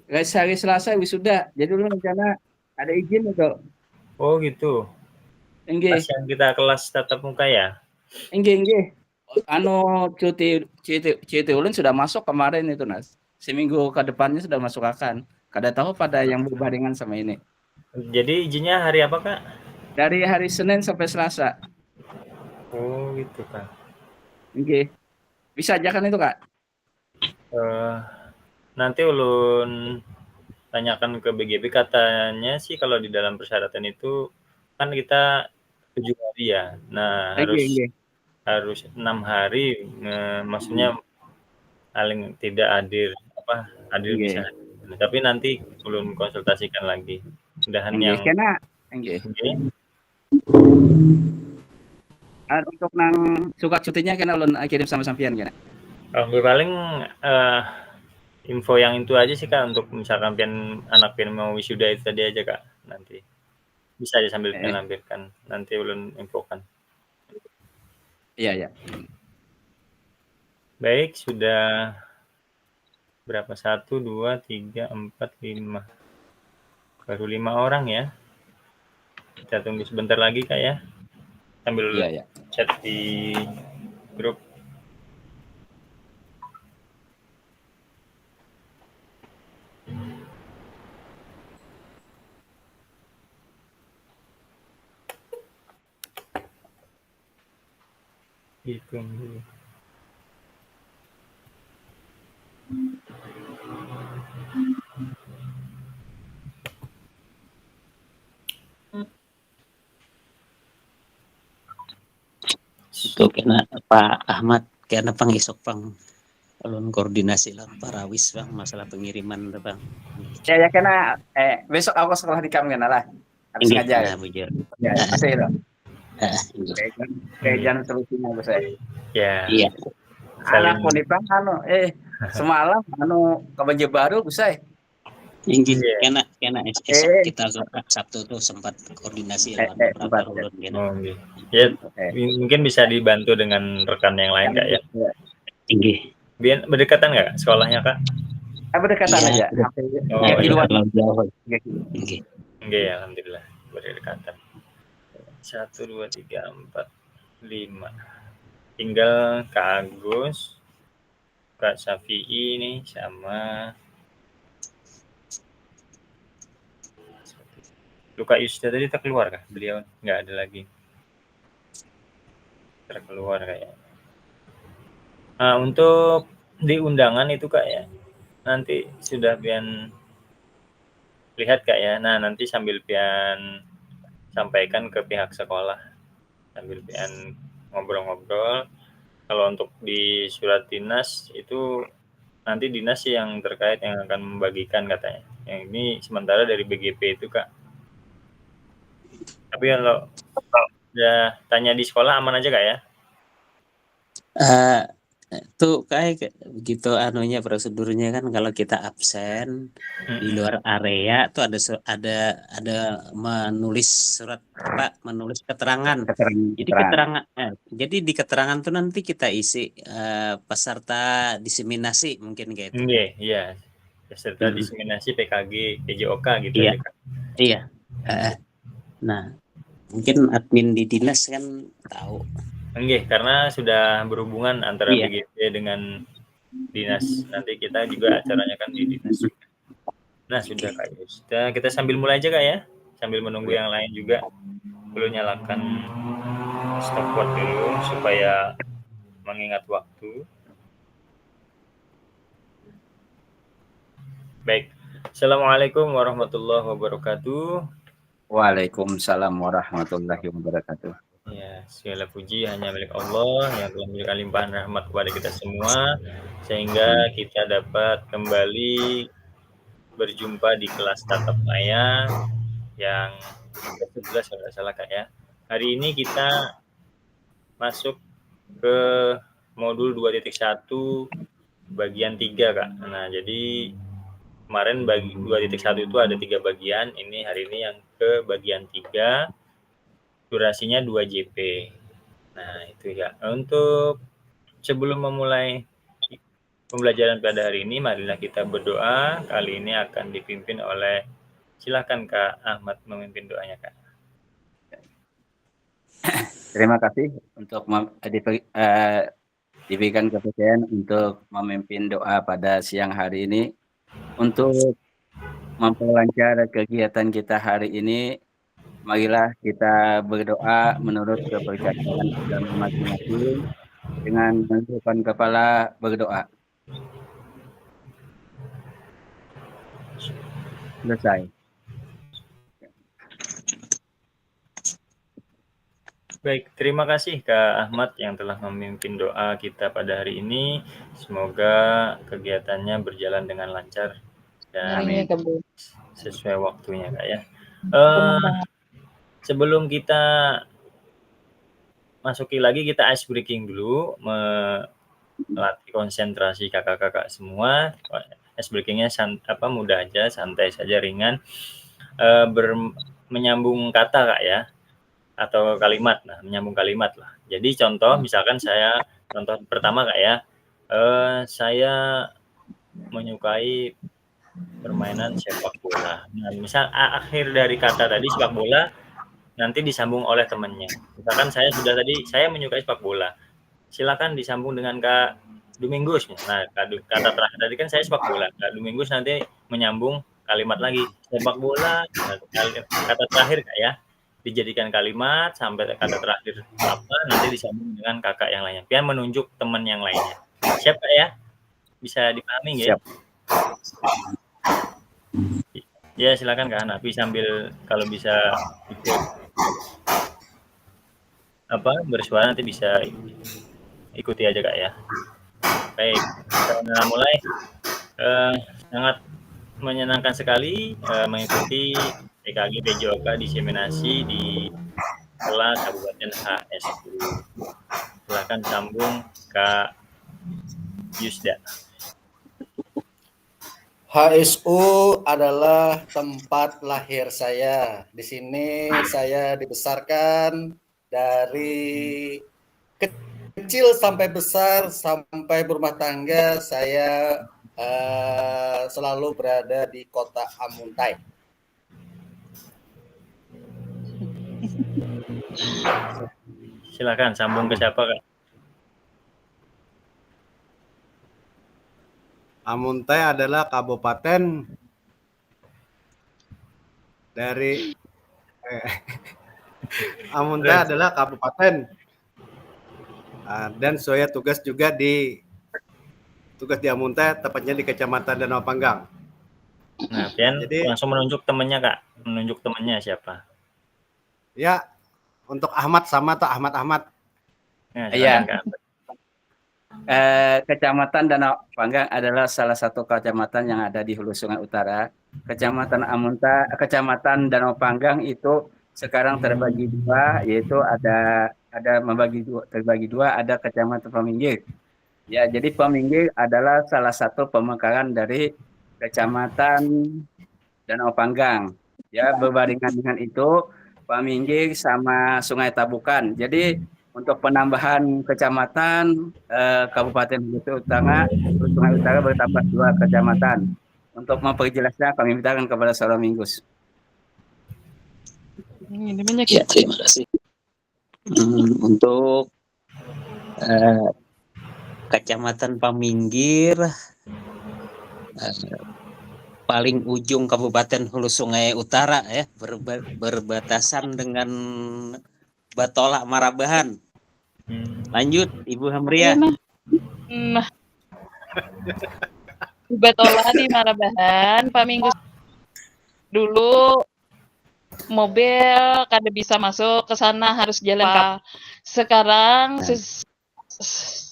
Guys, hari Selasa wisuda. Jadi lu rencana ada izin itu. Oh gitu. Pas Enggih, yang kita kelas tatap muka ya? enggih. Anu cuti ulun sudah masuk kemarin itu, Nas. Seminggu ke depannya sudah masuk akan. Kada tahu pada yang berbarengan sama ini. Jadi izinnya hari apa, Kak? Dari hari Senin sampai Selasa. Oh gitu, Kak. Enggih. Bisa aja kan itu, Kak? Eh, nanti ulun tanyakan ke BGP, katanya sih kalau di dalam persyaratan itu kan kita 7 hari ya. Nah, harus Enggih. harus 6 hari, maksudnya paling tidak hadir apa hadir bisa Enggih. hadir. Tapi nanti ulun konsultasikan lagi. Mudahan Enggih. yang Kena enggih. ini. Untuk nang suka cutinya kena ulun kirim sama sampean kena. Paling info yang itu aja sih Kak, untuk misalkan anak pian mau wisuda itu tadi aja Kak, nanti. Bisa aja sambil pian Eh, lampirkan, nanti ulun infokan. iya ya. Baik, sudah berapa? 1, 2, 3, 4, 5. Baru 5 orang ya. Kita tunggu sebentar lagi Kak ya, sambil Iya ya. chat di grup. Hitung dulu. Itu kena Pak Ahmad kena pangisok pang ulun koordinasi lah parawis bang masalah pengiriman tuh bang. Ya ya kena besok aku sekolah di kamu kena lah. Habis Inggih ngajar. lah bujur. Ya, masih itu. Inggih. Kayak jangan solusinya bos saya. Ya, Iya. Anak saling pun ipang anu semalam anu ke Banjar Baru bos saya. Inggih ya. kena esok Eh kita Sabtu tuh sempat koordinasi lawan sempat operator ya. ulun kena. Oh, okay. Ya, Eh, mungkin bisa dibantu dengan rekan yang lain Kak ya. ya. Inggih. Biar berdekatan nggak sekolahnya Kak? Berdekatan Iya. aja. Sampai Oh 3 iya, kiloan. Kalau jauh. 3 kilo. Inggih. enggak ya, alhamdulillah berdekatan. 1, 2, 3, 4, 5. Tinggal Kak Agus, Kak Syafi'i nih sama Luka Yusda tadi terkeluar kah? Beliau nggak ada lagi. Terkeluar kayaknya. Nah, untuk di undangan itu Kak ya, nanti sudah pian lihat Kak ya. Nah, nanti sambil pian sampaikan ke pihak sekolah. Sambil pian ngobrol-ngobrol. Kalau untuk di surat dinas itu nanti dinas yang terkait yang akan membagikan katanya. Yang ini sementara dari BGP itu Kak. Tapi kalau udah tanya di sekolah aman aja Kak ya? Tuh kayak begitu anunya prosedurnya kan kalau kita absen di luar area tuh ada menulis surat apa menulis keterangan. Jadi Keterangan. jadi di keterangan tuh nanti kita isi peserta diseminasi mungkin kayak itu. Iya, iya. Peserta Mm-mm. diseminasi PKG, PJOK gitu Iya, aja Kak. iya. Eh, nah, mungkin admin di dinas kan tahu. Enggak, karena sudah berhubungan antara Iya, BGP dengan dinas. Nanti kita juga acaranya kan di dinas juga. Nah, sudah oke. Kak Yus. Kita sambil mulai aja Kak ya. Sambil menunggu Ya. yang lain juga. Perlu nyalakan stopwatch dulu supaya mengingat waktu. Baik. Assalamualaikum warahmatullahi wabarakatuh. Waalaikumsalam warahmatullahi wabarakatuh. Ya, segala puji hanya milik Allah yang telah memberikan limpahan rahmat kepada kita semua sehingga kita dapat kembali berjumpa di kelas tatap maya yang ke-11 kalau tidak salah Kak ya. Hari ini kita masuk ke modul 2.1 bagian 3 Kak. Nah, jadi kemarin bagi 2.1 itu ada 3 bagian, ini hari ini yang ke bagian 3, durasinya 2 JP. Nah, itu ya. Untuk sebelum memulai pembelajaran pada hari ini, marilah kita berdoa. Kali ini akan dipimpin oleh, silakan Kak Ahmad memimpin doanya Kak. Terima kasih untuk diberikan kepercayaan untuk memimpin doa pada siang hari ini. Untuk memperlancar kegiatan kita hari ini, marilah kita berdoa menurut kepercayaan agama masing-masing dengan menundukkan kepala berdoa. Selesai. Baik, terima kasih Kak Ahmad yang telah memimpin doa kita pada hari ini. Semoga kegiatannya berjalan dengan lancar dan Amin. sesuai waktunya Kak ya. Sebelum kita masuki lagi, kita ice breaking dulu, melatih konsentrasi kakak-kakak semua. Ice breakingnya mudah aja, santai saja, ringan. Menyambung kata Kak ya, atau kalimat, nah menyambung kalimat lah. Jadi contoh, misalkan contoh pertama Kak ya, saya menyukai permainan sepak bola. Nah, misal akhir dari kata tadi sepak bola nanti disambung oleh temannya. Misalkan saya menyukai sepak bola. Silakan disambung dengan Kak Domingus. Nah, kata terakhir tadi kan saya sepak bola. Kak Domingus nanti menyambung kalimat lagi sepak bola. Nah, kata terakhir Kak ya, dijadikan kalimat sampai kata terakhir apa, nanti disambung dengan kakak yang lainnya. Biar menunjuk teman yang lainnya. Siap Kak ya? Bisa dipahami nggak? Siap. Ya silakan Kak Hanafi sambil kalau bisa ikut bersuara nanti bisa ikuti aja Kak ya. Baik, kita mulai. Sangat menyenangkan sekali mengikuti PKG PJOK diseminasi di kelas Kabupaten HS10. Silakan sambung Kak Yusda. HSU adalah tempat lahir saya. Di sini saya dibesarkan dari kecil sampai besar, sampai berumah tangga. Saya selalu berada di kota Amuntai. Silakan sambung ke siapa Kak? Amuntai adalah kabupaten dari Amuntai adalah kabupaten dan saya tugas juga di Amuntai, tepatnya di Kecamatan Danau Panggang. Nah, jadi langsung menunjuk temannya Kak, menunjuk temannya siapa? Ya, untuk Ahmad sama atau Ahmad. Iya. Kecamatan Danau Panggang adalah salah satu kecamatan yang ada di Hulu Sungai Utara. Kecamatan Kecamatan Danau Panggang itu sekarang terbagi dua, yaitu terbagi dua, ada Kecamatan Paminggir. Ya, jadi Paminggir adalah salah satu pemekaran dari Kecamatan Danau Panggang. Ya, berbarengan dengan itu Paminggir sama Sungai Tabukan. Jadi untuk penambahan kecamatan Kabupaten Hulu Sungai Utara bertambah 2 kecamatan. Untuk memperjelasnya kami mintakan kepada Saudara Minggus. Ya, terima kasih. Untuk Kecamatan Paminggir, paling ujung Kabupaten Hulu Sungai Utara ya, berbatasan dengan Batola Marabahan. Lanjut Ibu Hamria. Nah, Batola di Marabahan, Pak Minggu dulu mobil kada bisa masuk ke sana, harus jalan kaki.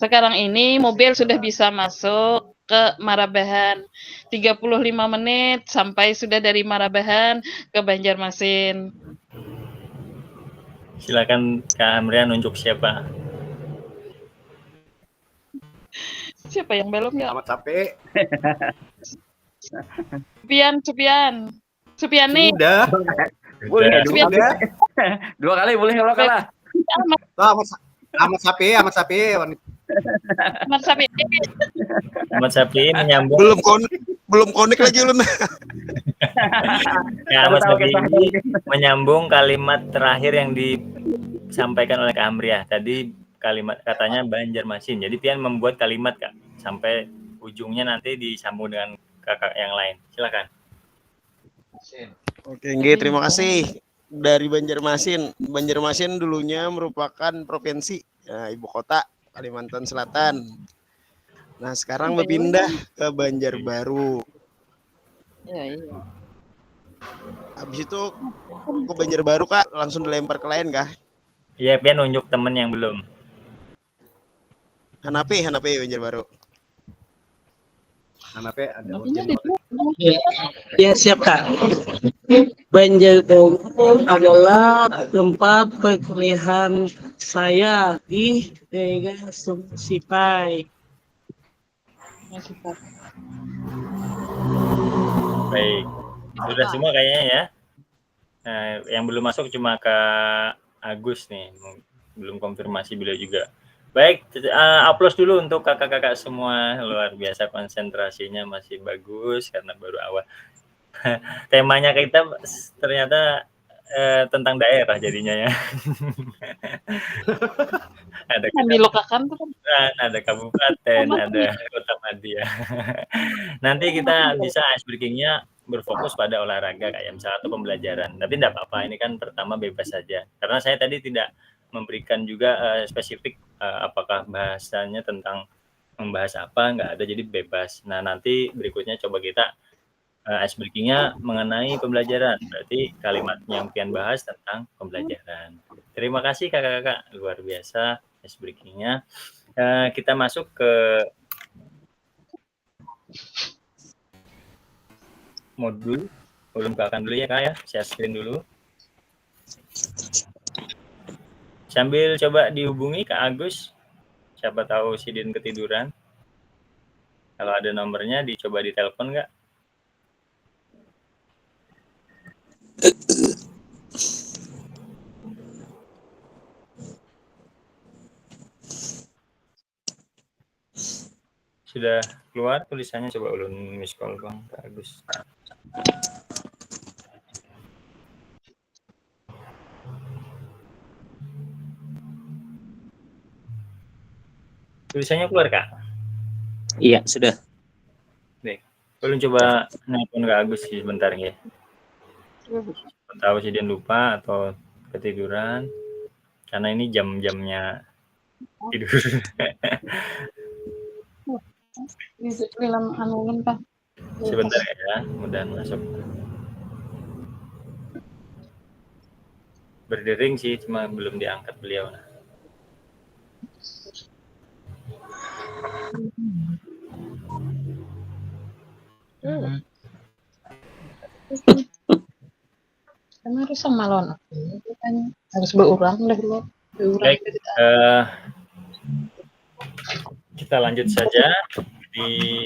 Sekarang ini mobil sudah bisa masuk ke Marabahan. 35 menit sampai sudah dari Marabahan ke Banjarmasin. Silakan Kak Hamria nunjuk siapa? Siapa yang belum ya? Ahmad Sapi. Supian nih. Sudah. Boleh Sudah. 2 kali boleh kalau kalah. Ahmad Sapi. Ahmad Safi'i. Ahmad Safi'i menyambung Belum konek lagi lu. ya, Ahmad Tahu-tahu kita Safi'i menyambung kalimat terakhir yang disampaikan oleh Kak Amriah. Tadi kalimat katanya Banjarmasin. Jadi Pian membuat kalimat Kak sampai ujungnya nanti disambung dengan kakak yang lain. Silakan. Oke, nggih, terima kasih. Dari Banjarmasin. Banjarmasin dulunya merupakan provinsi, ibu kota Kalimantan Selatan. Nah, sekarang berpindah ke Banjarbaru. Ya, iya. Habis itu ke Banjarbaru, Kak, langsung dilempar ke lain, Kak. Iya, Pian nunjuk temen yang belum. Hanapi Banjarbaru. Hanapi ada Napinya di Ya, siap Kak. Banjarbaru adalah tempat perkuliahan saya di daerah Sipai. Baik. Sudah semua kayaknya ya. Nah, yang belum masuk cuma Kak Agus nih. Belum konfirmasi beliau juga. Baik, aplaus dulu untuk kakak-kakak semua. Luar biasa konsentrasinya masih bagus karena baru awal. Temanya kita ternyata tentang daerah jadinya ya. Ada dilokakan tuh kan. ada kabupaten, ada kota madya. Nanti kita bisa ice breaking-nya berfokus pada olahraga kayak misalnya atau pembelajaran. Tapi tidak apa-apa, ini kan pertama bebas saja. Karena saya tadi tidak memberikan juga spesifik apakah bahasanya tentang membahas apa, nggak ada, jadi bebas. Nah, nanti berikutnya coba kita ice breaking-nya mengenai pembelajaran. Berarti kalimat yang Pian bahas tentang pembelajaran. Terima kasih kakak-kakak, luar biasa ice breaking-nya. Kita masuk ke modul. Belum bukakan dulu ya kak ya, share screen dulu. Sambil coba dihubungi Kak Agus. Siapa tahu Sidin ketiduran. Kalau ada nomornya dicoba ditelepon nggak? Sudah keluar tulisannya, coba ulun miss call Bang Kak Agus. Tulisannya keluar Kak? Iya, sudah. Baik. Ulun coba nelpon Kak Agus sebentar ya. Tahu sih dia lupa atau ketiduran karena ini jam-jamnya tidur. Sebentar ya, mudah masuk. Berdering sih, cuma belum diangkat beliau. Karena harus sama lon, harus berulang deh lo. Baik, kita lanjut saja di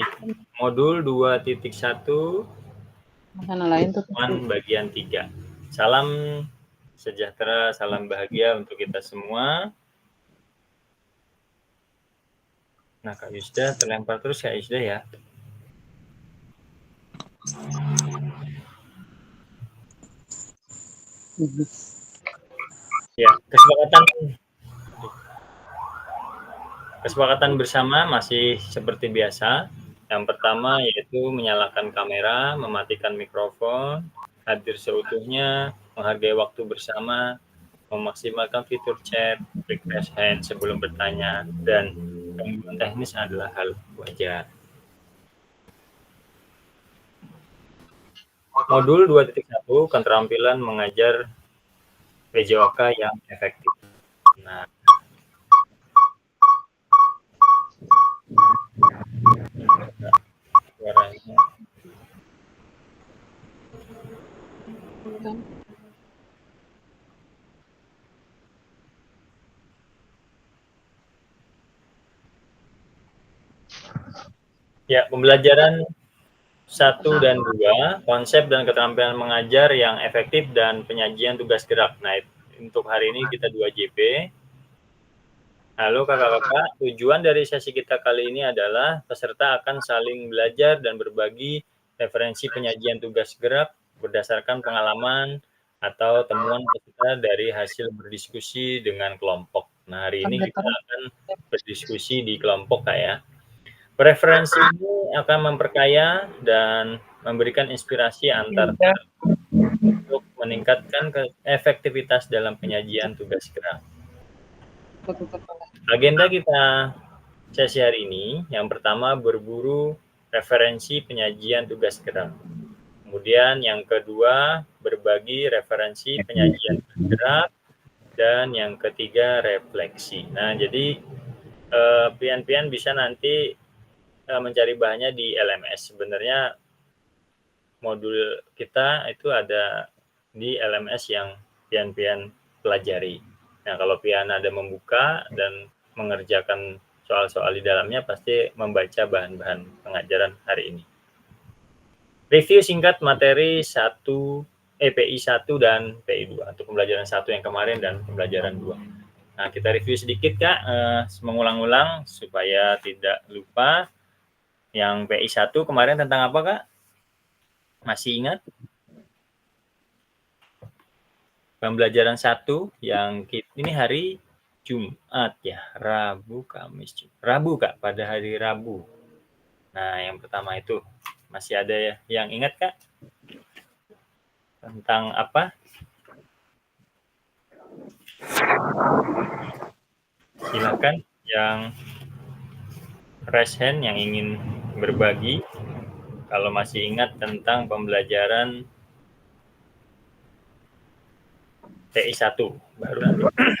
modul 2.1 makanan lain tuh bagian 3. Salam sejahtera, salam bahagia untuk kita semua. Nah, Kak Yusda terlempar terus Kak Yusda ya. Ya, kesepakatan bersama masih seperti biasa. Yang pertama yaitu menyalakan kamera, mematikan mikrofon, hadir seutuhnya, menghargai waktu bersama, memaksimalkan fitur chat, request hand sebelum bertanya, dan gangguan teknis adalah hal wajar. Modul 2.1 keterampilan mengajar PJOK yang efektif. Nah, suaranya. Ya, pembelajaran 1 dan 2, konsep dan keterampilan mengajar yang efektif dan penyajian tugas gerak. Nah, untuk hari ini kita 2 JP. Halo kakak-kakak, tujuan dari sesi kita kali ini adalah peserta akan saling belajar dan berbagi referensi penyajian tugas gerak berdasarkan pengalaman atau temuan peserta dari hasil berdiskusi dengan kelompok. Nah, hari ini kita akan berdiskusi di kelompok Kak ya. Referensi ini akan memperkaya dan memberikan inspirasi antar untuk meningkatkan efektivitas dalam penyajian tugas gerak. Agenda kita sesi hari ini, yang pertama berburu referensi penyajian tugas gerak. Kemudian yang kedua berbagi referensi penyajian tugas gerak. Dan yang ketiga refleksi. Nah, jadi pian-pian bisa nanti mencari bahannya di LMS. Sebenarnya modul kita itu ada di LMS yang pian-pian pelajari. Nah, kalau pian ada membuka dan mengerjakan soal-soal di dalamnya, pasti membaca bahan-bahan pengajaran hari ini. Review singkat materi PI 1 dan PI 2 untuk pembelajaran 1 yang kemarin dan pembelajaran 2. Nah, kita review sedikit Kak, mengulang-ulang supaya tidak lupa. Yang PI 1 kemarin tentang apa Kak? Masih ingat? Pembelajaran 1 yang ini hari Jumat ya, Rabu, Kamis, Jumat. Rabu Kak, pada hari Rabu. Nah, yang pertama itu masih ada ya yang ingat Kak? Tentang apa? Silakan yang raise hand yang ingin berbagi. Kalau masih ingat tentang pembelajaran PI 1,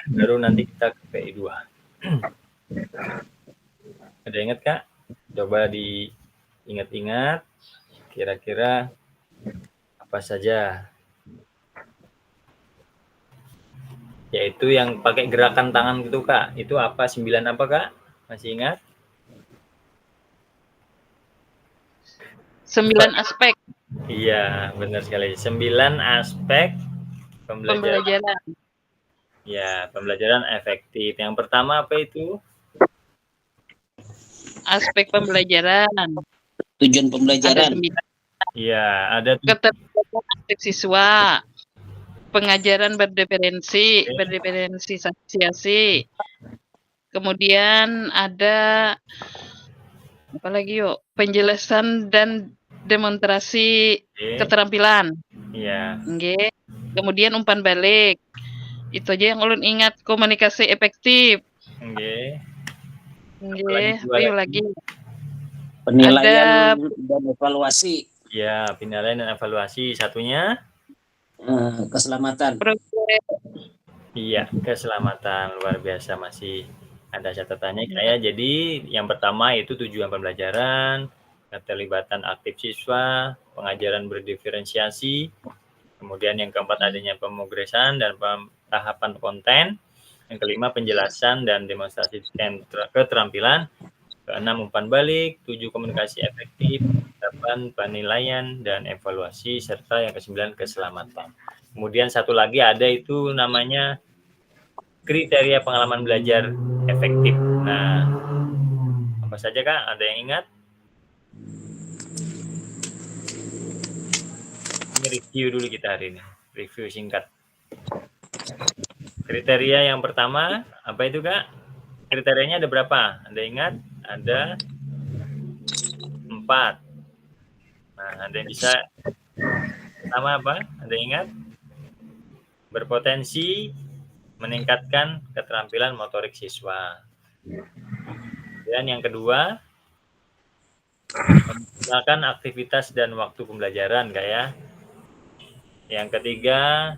baru nanti kita ke PI 2. Ada ingat Kak? Coba diingat-ingat kira-kira apa saja. Yaitu yang pakai gerakan tangan gitu Kak. Itu apa? 9 apa Kak? Masih ingat? 9 aspek Iya, benar sekali. 9 aspek pembelajaran. Ya, pembelajaran efektif. Yang pertama apa itu? Aspek pembelajaran. Tujuan pembelajaran. Iya, ada Keterlibatan aktif siswa. Pengajaran berdiferensiasi. Kemudian ada apa lagi yuk? Penjelasan dan demonstrasi keterampilan. Iya. Nggih. Kemudian umpan balik. Itu aja yang ulun ingat. Komunikasi efektif. Nggih. Nggih. Ayo lagi. Penilaian dan evaluasi. Ya, penilaian dan evaluasi. Satunya? Keselamatan. Iya, keselamatan. Luar biasa, masih ada catatannya kayak. Jadi yang pertama itu tujuan pembelajaran, keterlibatan aktif siswa, pengajaran berdiferensiasi, kemudian yang keempat adanya pemrograman dan tahapan konten, yang kelima penjelasan dan demonstrasi keterampilan, keenam umpan balik, 7 komunikasi efektif, 8 penilaian dan evaluasi, serta yang ke-9 keselamatan. Kemudian satu lagi ada itu namanya kriteria pengalaman belajar efektif. Nah, apa saja Kak? Ada yang ingat? Ini review dulu kita hari ini. Review singkat. Kriteria yang pertama, apa itu Kak? Kriterianya ada berapa? Ada ingat? Ada 4. Nah, ada yang bisa pertama apa? Ada yang ingat? Berpotensi meningkatkan keterampilan motorik siswa. Dan yang kedua, menggunakan aktivitas dan waktu pembelajaran, kayak. Yang ketiga,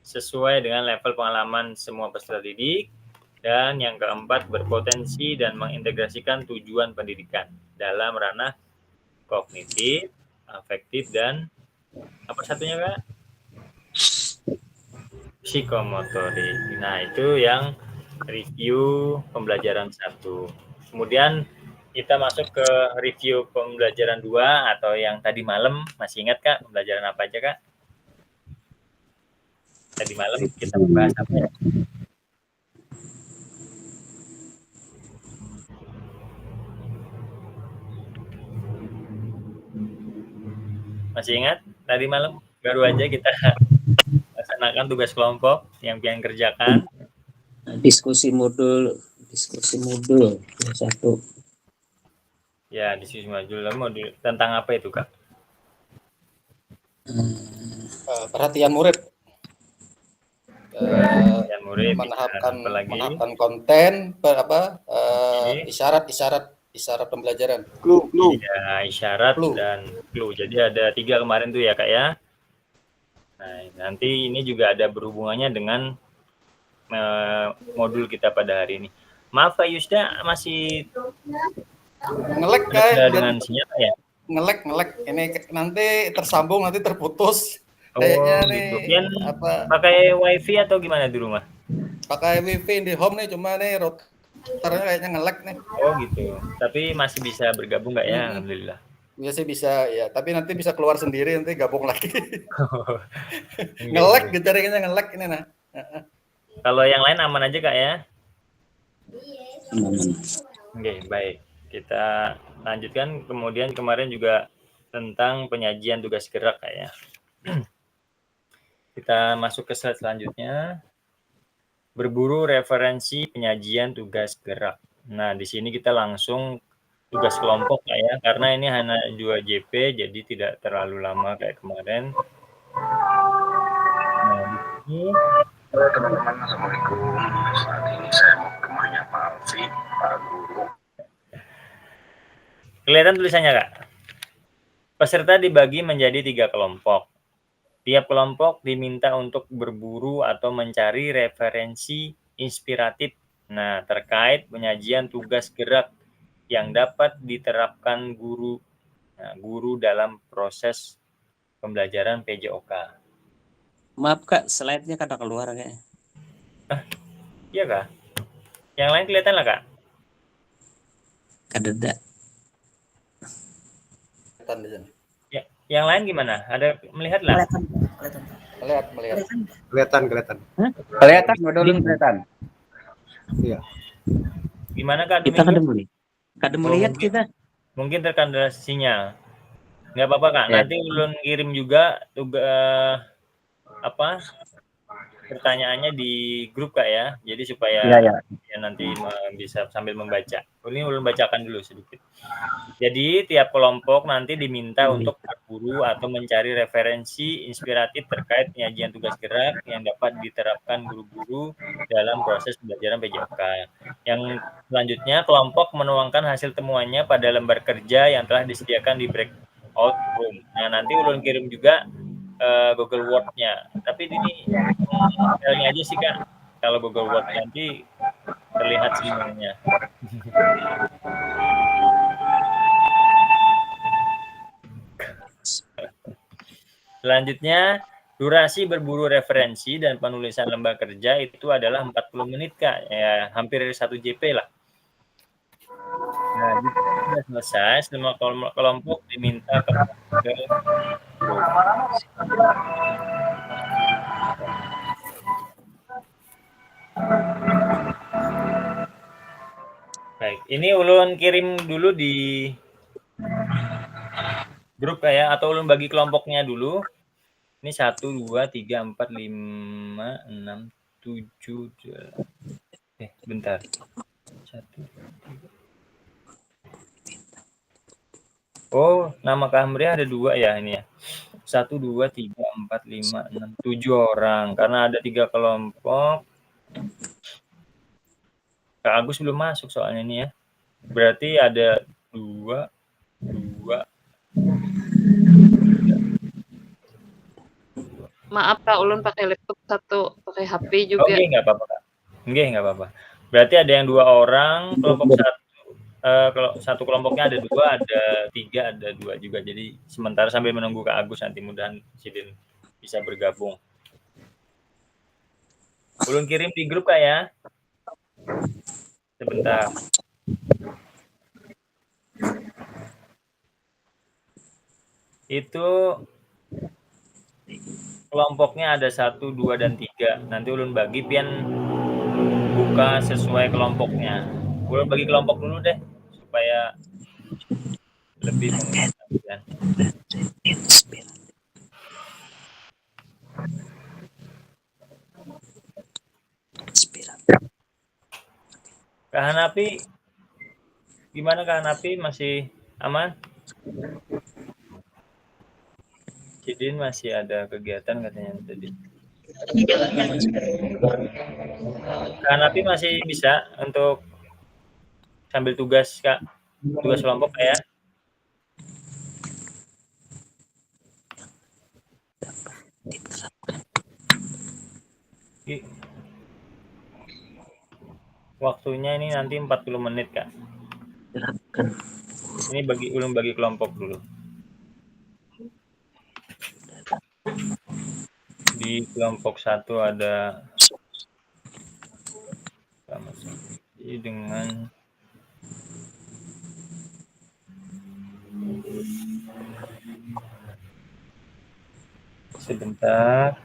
sesuai dengan level pengalaman semua peserta didik. Dan yang keempat, berpotensi dan mengintegrasikan tujuan pendidikan dalam ranah kognitif, afektif, dan apa satunya Kak? Psikomotorik. Nah, itu yang review pembelajaran 1. Kemudian kita masuk ke review pembelajaran 2 atau yang tadi malam. Masih ingat Kak pembelajaran apa aja Kak? Tadi malam kita membahas apa ya? Masih ingat tadi malam baru aja kita laksanakan tugas kelompok yang pian kerjakan. Diskusi modul satu. Ya, diskusi modul tentang apa itu, Kak? Perhatian murid. Yang murid menahapkan konten isyarat pembelajaran. Clue. Ya, isyarat Clue. dan clue. Jadi ada 3 kemarin tuh ya, Kak ya. Nah, nanti ini juga ada berhubungannya dengan modul kita pada hari ini. Maaf Kak Yusda, masih Ngelek kayak dengan sinyal ya? Ngelek. Ini nanti tersambung, nanti terputus. Oh, Kayaknya gitu. nih Pian pakai wifi atau gimana di rumah? pakai wifi di home nih, cuma nih routernya kayaknya ngelek nih. Oh gitu. Tapi masih bisa bergabung nggak ya? Alhamdulillah. Ya sih bisa ya, tapi nanti bisa keluar sendiri, nanti gabung lagi. Ngelek, jaringannya ngelek ini nah. Kalau yang lain aman aja Kak ya? Aman. Oke, baik. Kita lanjutkan. Kemudian kemarin juga tentang penyajian tugas gerak Kak ya. Kita masuk ke slide selanjutnya. Berburu referensi penyajian tugas gerak. Nah, di sini kita langsung tugas kelompok Kak ya, karena ini hanya 2 JP, jadi tidak terlalu lama kayak kemarin. Nah, di sini Halo teman-teman, Assalamualaikum. Saat ini saya mau ke rumahnya Pak Alfi, Pak Guru. kelihatan tulisannya Kak. Peserta dibagi menjadi 3 kelompok. Tiap kelompok diminta untuk berburu atau mencari referensi inspiratif terkait penyajian tugas gerak yang dapat diterapkan guru dalam proses pembelajaran PJOK. Maaf Kak, slide-nya kada keluar kayaknya. Iya Kak? Yang lain kelihatan lah Kak? Kadeda. Kelihatan di sini. Ya, yang lain gimana? Ada melihat lah? Melihat. Kelihatan. Kelihatan, modul kelihatan. Iya. Gimana Kak? Kita kada Domingo? melihat. Kada melihat kita. Mungkin terkendala sinyal. Nggak apa-apa Kak. Ya. Nanti ulun kirim juga pertanyaannya di grup Kak ya. Jadi supaya Ya. ya nanti bisa sambil membaca. Ini ulun bacakan dulu sedikit. Jadi tiap kelompok nanti diminta untuk berburu atau mencari referensi inspiratif terkait penyajian tugas gerak yang dapat diterapkan guru-guru dalam proses pembelajaran PJOK. Yang selanjutnya kelompok menuangkan hasil temuannya pada lembar kerja yang telah disediakan di breakout room. Nah, nanti ulun kirim juga Google Word-nya. Tapi ini filenya aja sih Kak. Kalau Google Word nanti terlihat semuanya. Selanjutnya, durasi berburu referensi dan penulisan lembar kerja itu adalah 40 menit Kak. Ya, hampir 1 JP lah. Nah, sudah selesai, semua kelompok diminta ke Baik, ini ulun kirim dulu di grup kayak atau ulun bagi kelompoknya dulu. Ini 1, 2, 3, 4, 5, 6, 7. Bentar. 1. Oh, nama Kak Amri ada 2 ya ini ya. 1, 2, 3, 4, 5, 6, 7 orang. Karena ada 3 kelompok. Kak Agus belum masuk soalnya ini ya. Berarti ada 2. Maaf Kak, ulun pakai laptop 1, pakai HP juga. Oke, nggak apa-apa Kak. Nggak apa-apa. Berarti ada yang 2 orang, kelompok 1. Kalau satu kelompoknya ada 2, ada 3, ada 2 juga. Jadi sementara sambil menunggu Kak Agus nanti mudahan Sidin bisa bergabung. Ulun kirim di grup Kak ya. Sebentar. Itu kelompoknya ada 1, 2, dan 3. Nanti ulun bagi pian buka sesuai kelompoknya. Ulun bagi kelompok dulu deh supaya lebih memudahkan. Kak Hanafi, gimana Kak Hanafi, masih aman? Cidin masih ada kegiatan katanya tadi. Kak Hanafi masih bisa untuk sambil tugas Kak, tugas kelompok ya. Waktunya ini nanti 40 menit Kak. Ini ulun bagi kelompok dulu. Di kelompok 1 ada dengan sebentar.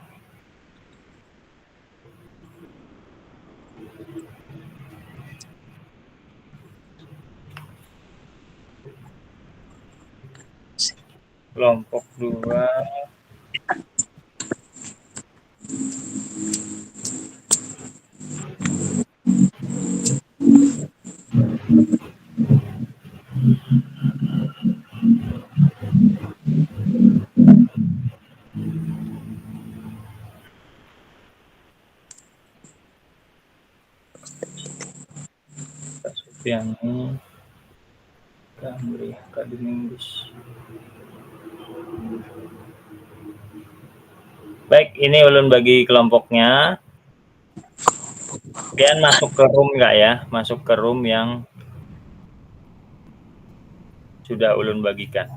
Kelompok 2 Kak Sufiani, Kak Amri, Kak Domingus. Baik, ini ulun bagi kelompoknya. Kalian masuk ke room nggak ya? Masuk ke room yang sudah ulun bagikan.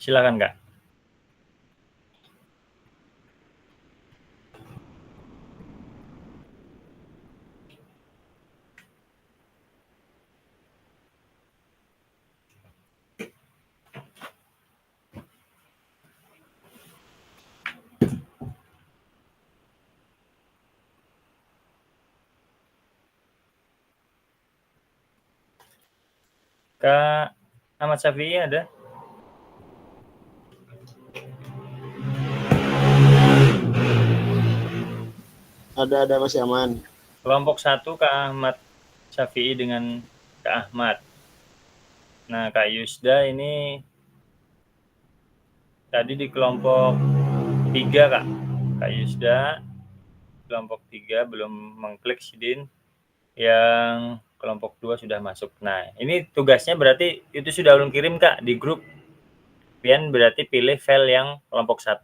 Silakan Kak. Kak Ahmad Syafi'i ada? Ada masih aman. Kelompok 1 Kak Ahmad Syafi'i dengan Kak Ahmad. Nah, Kak Yusda ini tadi di kelompok 3 Kak. Kak Yusda kelompok 3 belum mengklik Sidin. Yang kelompok 2 sudah masuk. Nah, ini tugasnya berarti itu sudah ulun kirim Kak di grup. Pian berarti pilih file yang kelompok 1.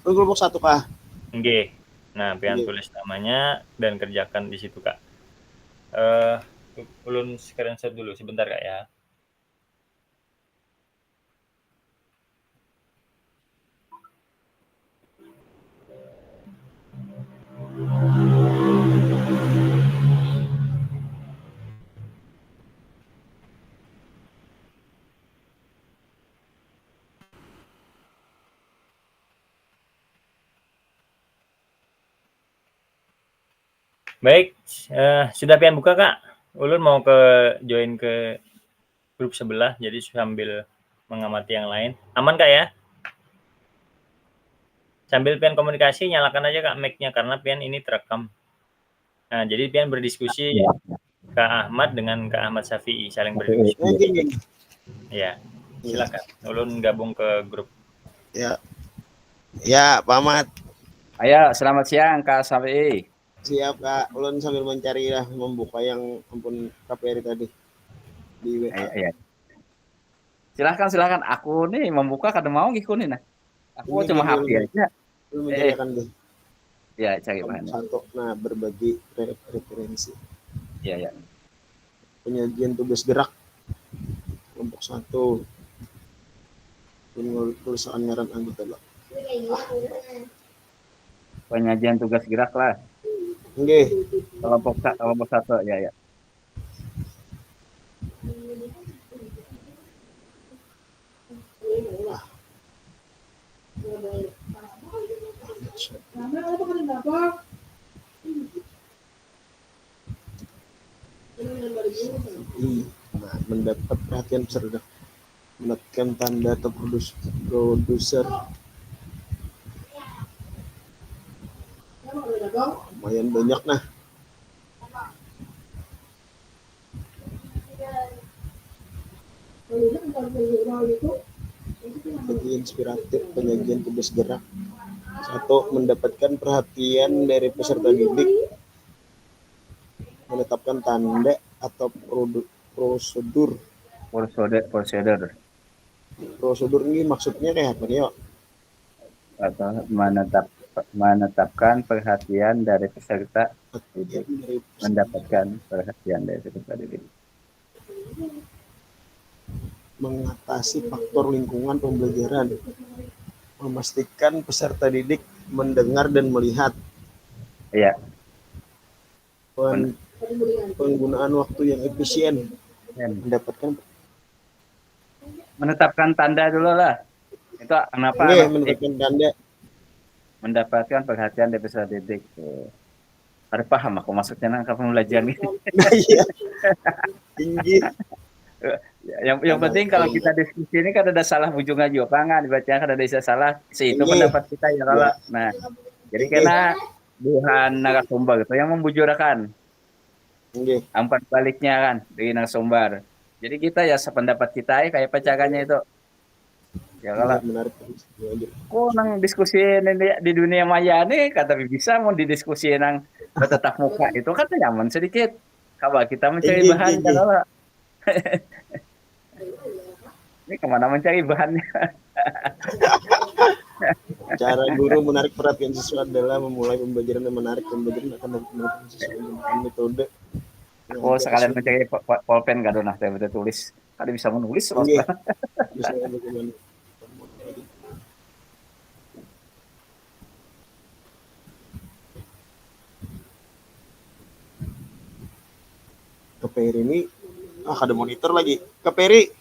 Kelompok 1 Kak. Nggih. Nah, pian tulis namanya dan kerjakan di situ Kak. Ulun screenshot dulu sebentar Kak ya. Baik, sudah pian buka Kak. Ulun mau join ke grup sebelah, jadi sambil mengamati yang lain. Aman Kak ya? Sambil pian komunikasi, nyalakan aja Kak mic-nya karena pian ini terekam. Nah, jadi pian berdiskusi Kak Ahmad dengan Kak Ahmad Syafi'i, saling berdiskusi. Ya, silakan. Ulun gabung ke grup. Ya. Ya, Pak Ahmad. Ayo, selamat siang Kak Syafi'i. Siap Kak, ulun sambil mencari ya, membuka yang ampun KPRI tadi di WA. Iya. Silahkan. Aku nih membuka kada mau ngikutin nah. Aku Ini cuma HP aja. Belum menceritakan deh. Ya, cari bahan. Satu, nah berbagi referensi. Iya. Penyajian tugas gerak kelompok 1. Penulisan nyaran anggota lah. Penyajian tugas gerak lah. Nggih. Kelompok 1 ya. Nah, mendapat perhatian besar dah. Menekan tanda atau produser. lumayan banyak nah. Jadi inspiratif penyajian tugas gerak. 1. Mendapatkan perhatian dari peserta didik. Menetapkan tanda atau prosedur. Prosedur ini maksudnya kayak apa nih, Yo? Atau menetapkan perhatian dari peserta didik. Mendapatkan perhatian dari peserta didik. Mengatasi faktor lingkungan pembelajaran, memastikan peserta didik mendengar dan melihat. Iya. Penggunaan waktu yang efisien, menetapkan tanda dulu lah. Itu kenapa? Menetapkan tanda. Mendapatkan perhatian dari peserta didik. Harus paham aku maksudnya kapan belajar nih. Iya. Tinggi. Yang penting kalau kita diskusi ini kan ada salah bujungan juga kan dibaca kan ada salah itu pendapat kita ya kalau. Nah, jadi karena bukan narasumber itu yang membujurkan. Ampat baliknya kan dari narasumber. Jadi kita ya sependapat kita kayak pecakannya itu. Ya kalau kok nang diskusi di dunia maya nih kata bisa mau didiskusi nang bertatap muka itu kan nyaman sedikit. Kalau kita mencari bahan kalau ini kemana mencari bahannya? Cara guru menarik perhatian siswa adalah memulai pembelajaran yang menarik. Pembelajaran akan menggunakan siswa dengan metode. Oh, sekalian mencari pulpen kan nah saya betul tulis. Kali bisa menulis loh. Bisa bagaimana? KPR ini ada monitor lagi. KPR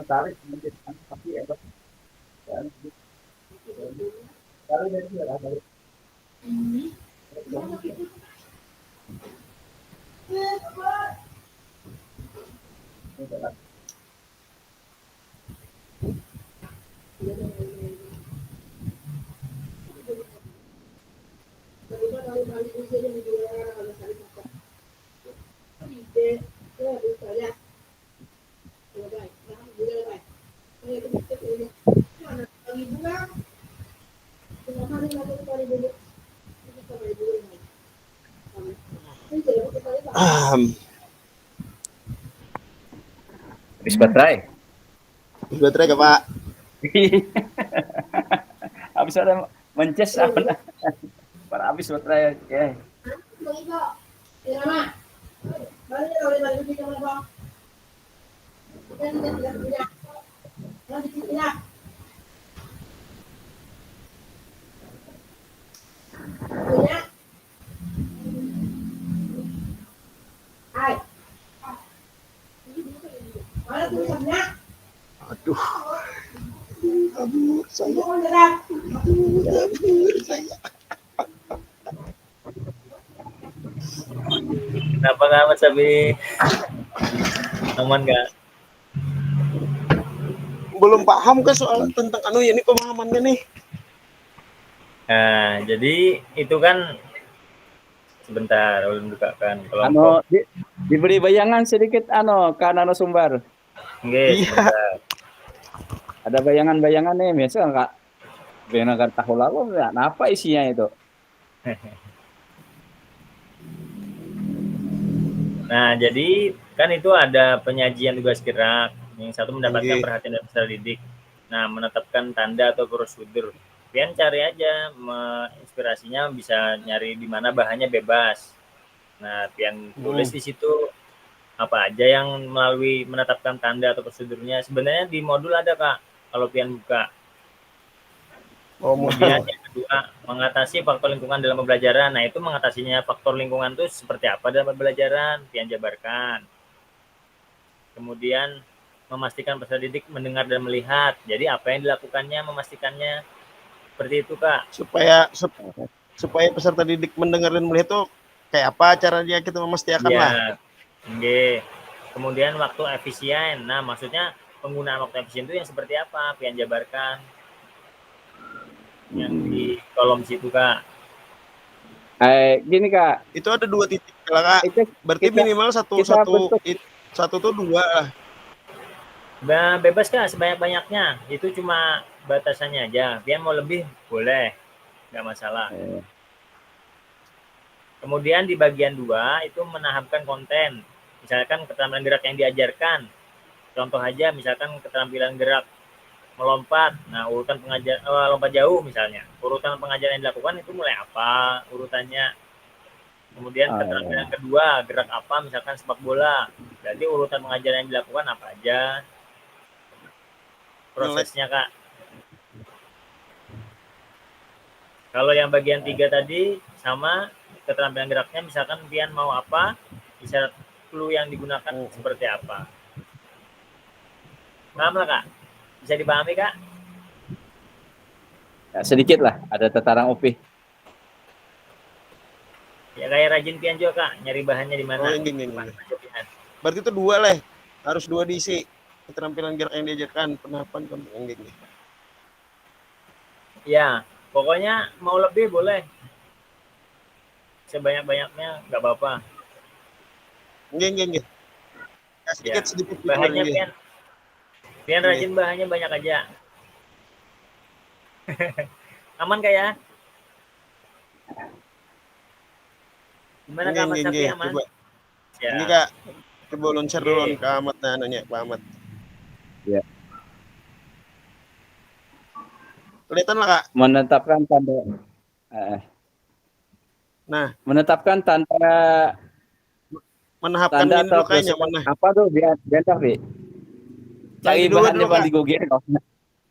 tarik habis baterai. Habis baterai gak, Pak? Habis ada mences apa? Para habis baterai ya. Aduh. Kabur saya. Kenapa nggak Mas Abi? Aman nggak? Belum paham kan soal tentang ini pemahamannya nih. Nah, jadi itu kan sebentar ulun bukakan kelompok. Diberi bayangan sedikit kan narasumber. Nggih, sebentar. Ada bayangan-bayangan nih, biasa enggak bayangan tahu lalu apa isinya itu? Nah, jadi kan itu ada penyajian tugas gerak. Yang satu mendapatkan perhatian dari peserta didik. Nah, menetapkan tanda atau prosedur. Pian cari aja, inspirasinya bisa nyari di mana bahannya bebas. Nah, pian tulis di situ apa aja yang melalui menetapkan tanda atau prosedurnya. Sebenarnya di modul ada, Kak, kalau pian buka. Kemudian yang kedua, mengatasi faktor lingkungan dalam pembelajaran. Nah, itu mengatasinya faktor lingkungan itu seperti apa dalam pembelajaran, pian jabarkan. Kemudian memastikan peserta didik mendengar dan melihat. Jadi apa yang dilakukannya, memastikannya seperti itu, Kak. Supaya supaya peserta didik mendengar dan melihat tuh kayak apa caranya kita memastikan lah. Iya. Nggih. Kemudian waktu efisien. Nah, maksudnya penggunaan waktu efisien itu yang seperti apa? Pian jabarkan yang di kolom situ, Kak. Gini Kak, Itu ada 2 titik lah, Kak. itu Berarti kita minimal satu kita bentuk tuh 2 lah. Nah, bebas, Kak, sebanyak-banyaknya. Itu cuma batasannya aja. Pian mau lebih boleh, nggak masalah. Kemudian di bagian 2 itu menahamkan konten. Misalkan keterampilan gerak yang diajarkan. Contoh aja misalkan keterampilan gerak melompat. Nah, urutan lompat jauh misalnya. Urutan pengajaran yang dilakukan itu mulai apa urutannya. Kemudian keterampilan kedua, gerak apa misalkan sepak bola. Jadi urutan pengajaran yang dilakukan apa aja. Prosesnya, Kak. Kalau yang bagian 3 tadi sama keterampilan geraknya misalkan pian mau apa, isyarat clue yang digunakan seperti apa. Paham lah, Kak? Bisa dipahami, Kak? ya, sedikit lah, ada tataran OP. Ya kayak rajin pian juga, Kak. Nyari bahannya di mana. Oh, ini. Berarti itu 2 lah. Harus 2 diisi. Keterampilan gerak yang diajarkan, penahapan konten gini. Ya, pokoknya mau lebih boleh. Sebanyak-banyaknya nggak apa-apa. Nggih. Ya. Sedikit. Bahannya pian rajin bahannya banyak aja. Aman Kak ya? Gimana Kak Mas Safi, aman? Coba. Ya. Ini Kak, coba loncat dulu nih Kak Ahmad nanya Pak Ahmad. Ya. Kelihatan lah Kak. Menetapkan tanda menetapkan tanda menahapkan tanda atau dulu kayaknya mana? apa tuh biar Kak? Cari bahan nyaman di Google.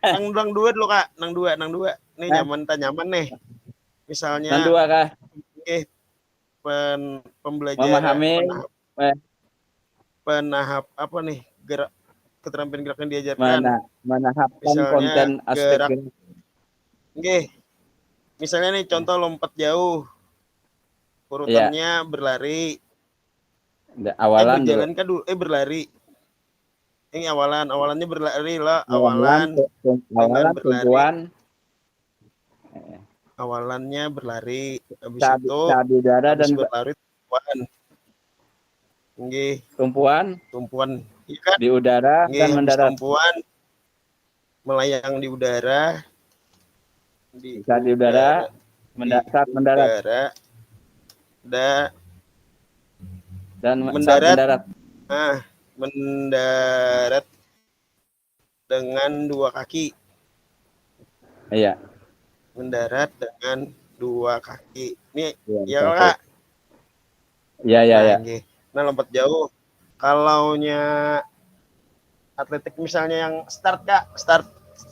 Nang 2 dulu Kak, nang 2. Nih nyaman nih. Misalnya Nang 2 Kak. Pembelajaran memahami penahap apa nih gerak keterampilan gerak yang diajarkan. Menahapkan misalnya konten aspek gerak. Misalnya nih contoh lompat jauh. Urutannya berlari. Awalan berjalan kan dulu. Berlari. Ini awalannya berlari lah. Awalan tumpuan. Awalannya berlari, habis Saat di udara dan berlari tumpuan iya kan? di udara dan mendarat. Tumpuan melayang di udara. Saat di udara, saat mendarat. Dan mendarat. Mendarat dengan 2 kaki. Iya. Mendarat dengan 2 kaki. Nih, ya Kak. Iya. Nah, lompat jauh. Kalaunya atletik misalnya yang start Kak,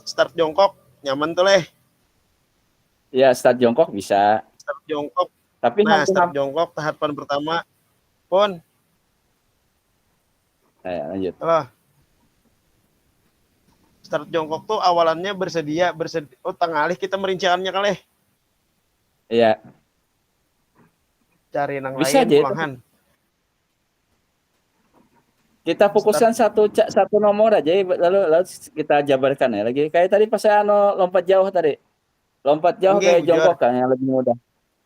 start jongkok, nyaman tuh leh. Iya, start jongkok bisa. Start jongkok. Tapi start jongkok tahapan pertama pun. Lanjut. Start jongkok tuh awalannya bersedia. Oh, tengah alih kita merinciannya kali. Iya. Cari yang bisa lain pulangan. Kita fokuskan satu nomor aja, lalu kita jabarkan ya lagi. Kayak tadi pas saya lompat jauh tadi. Lompat jauh kayak jongkok kan yang lebih mudah.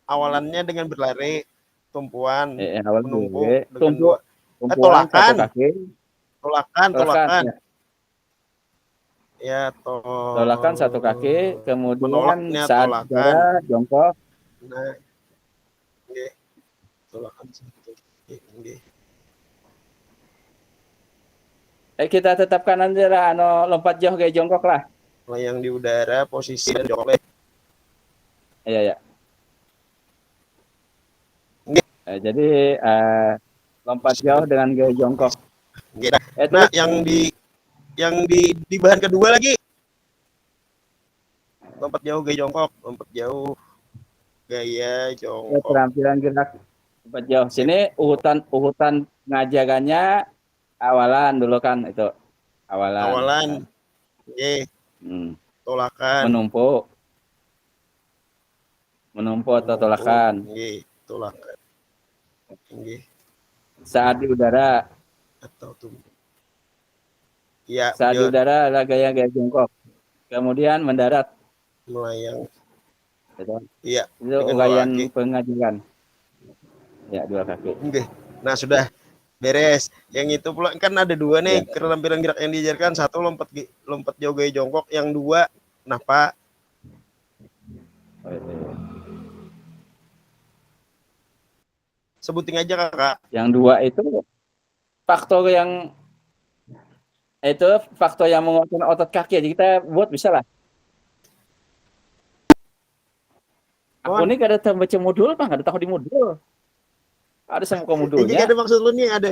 Awalannya dengan berlari, tumpuan, menumpuk, tolakan. Tolakan. Ya, tolakan 1 kaki, kemudian saat jarak jongkok. Nah, tolakan 1 kaki. Kita tetapkan nanti lah, lompat jauh kayak jongkok lah. Melayang di udara, posisi dan jongkok. Iya. Jadi lompat jauh dengan gaya jongkok. Nah, yang di bahan kedua lagi. Lompat jauh gaya jongkok, gaya jongkok. Keterampilan gerak lompat jauh. Sini urutan ngajarannya awalan dulu kan itu. Awalan. Tolakan. Menumpuk. menumpu atau tolakan. Nggih, tolakan. Nggih, Saat di udara, atau tumbuh. Iya, saat di beliau udara adalah gaya-gaya jongkok. Kemudian mendarat, melayang. gitu. Iya, Itu dengan dua uraian kaki. pengajian. Ya, 2 kaki. Nggih. Nah, sudah beres. Yang itu pula kan ada dua nih Ya. keterampilan gerak yang diajarkan. Satu lompat jauh gaya jongkok, yang dua kenapa? Oh, iya. Sebutin aja Kakak. Yang 2 itu faktor yang menguatkan otot kaki aja kita buat bisa lah. Aku ini gak ada baca modul apa, gak ada tahu di modul. Ada sama Ini modulnya. ada maksud lu nih ada.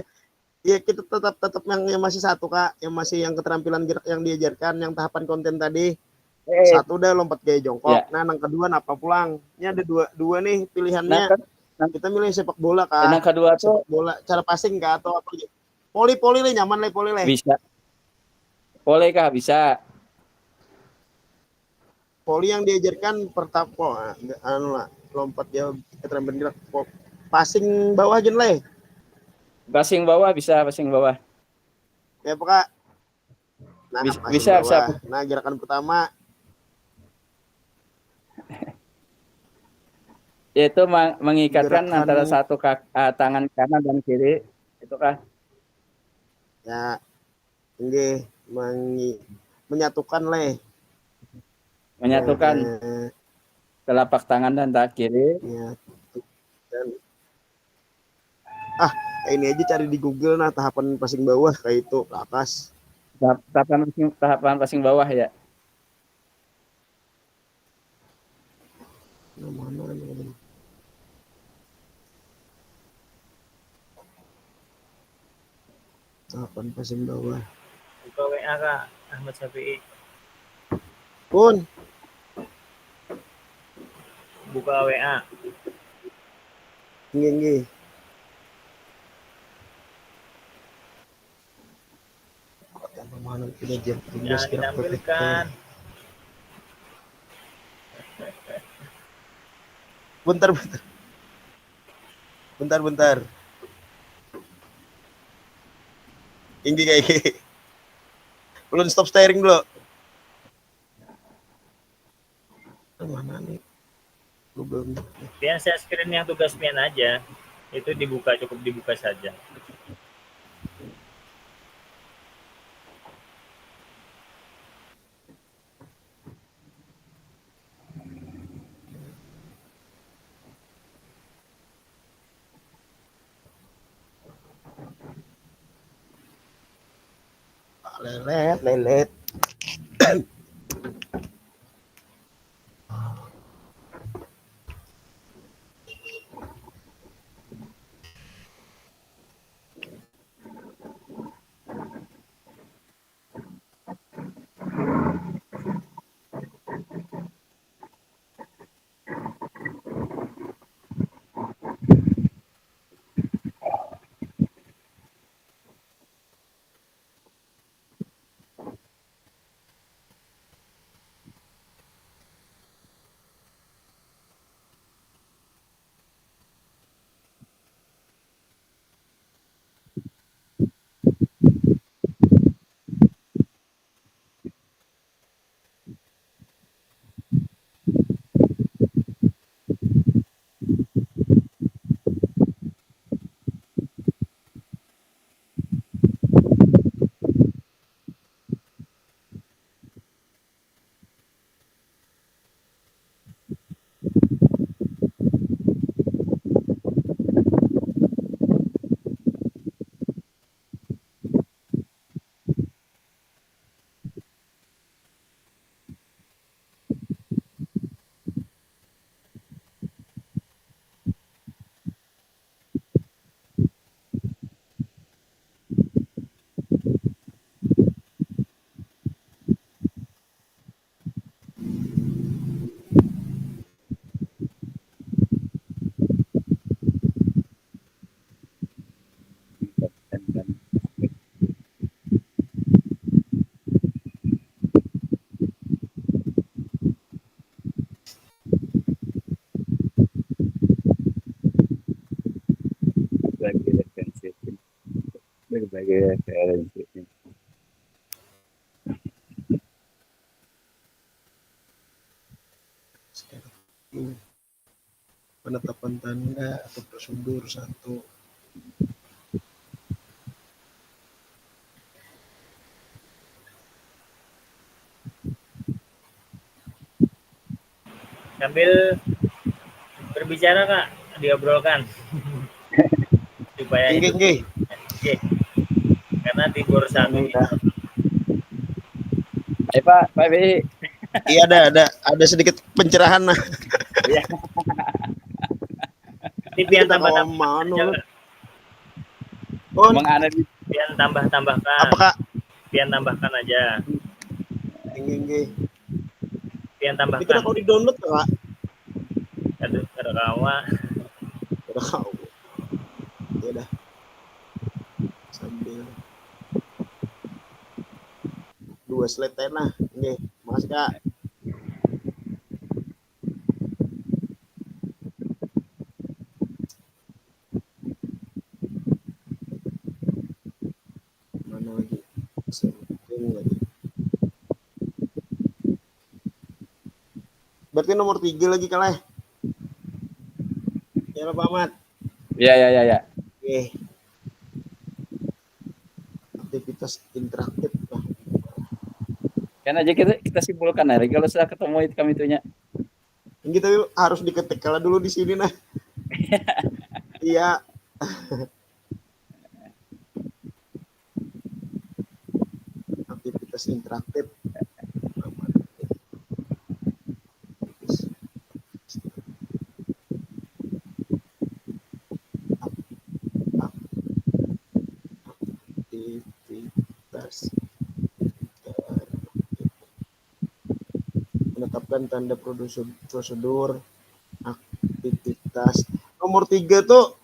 Ya kita tetap yang masih satu Kak, yang masih yang keterampilan gerak yang diajarkan, yang tahapan konten tadi. Satu udah lompat gaya jongkok. Ya. Nah, yang kedua napa pulang. Ini ada dua nih Nah, pilihannya. Kita milih sepak bola Kak. yang kedua tuh Sepak bola cara passing Kak atau apa? Poli lah nyaman lah poli lah. bisa. Boleh kah? Bisa. Poli yang diajarkan pertama anu lah, lompat jauh keterampilan gerak. Passing bawah aja lah. Passing bawah bisa, passing bawah. Ya apa Kak? Nah, Bisa. Nah, gerakan pertama Yaitu mengikatkan Gerakan- antara satu tangan kanan dan kiri. Itu kah? ya nggih menyatukan leh. Menyatukan telapak tangan dan tangan kiri. Ya. Dan ini aja cari di Google nah tahapan passing bawah kayak itu ke atas. Tahapan passing bawah ya. Mana nih? Tahapan passing bawah. Buka WA Kak Ahmad Syafi'i. Pun Buka WA. nggih. Mana punya jam Jangan ditampilkan. Bentar. Tinggi kayak gini. Belum stop steering dulu. Mana nih? Belum. Pian share screen yang tugas pian aja. Itu cukup dibuka saja. Lelet. sebagai referensi. Penetapan tanda atau prosedur satu. Sambil berbicara Kak, diobrolkan supaya hidup. Oke. Karena timur satu ini Ayo Pak BI. Iya ada sedikit pencerahan nah. Iya. ini pian Kita tambah kawan mana? tambah Oh, Menganalisis pian tambahkan. apakah Pian tambahkan aja. Nggih. Pian Itu tambahkan. kalau di-download Pak. Aduh, kada kawa. Udah kau. Ya dah. Sambil 2 slide nah. Nggih, makasih Kak. Mana lagi? Setting lagi. Berarti nomor 3 lagi kalah. Ya Pak Ahmad. ya. Oke. Aktivitas interaktif. Nah, Kan aja kita simpulkan hari kalau sudah ketemu itu kami itunya. ini kita harus diketik kalau dulu di sini nah. Iya. Aktivitas interaktif. Aktivitas menetapkan tanda prosedur aktivitas. Nomor 3 tuh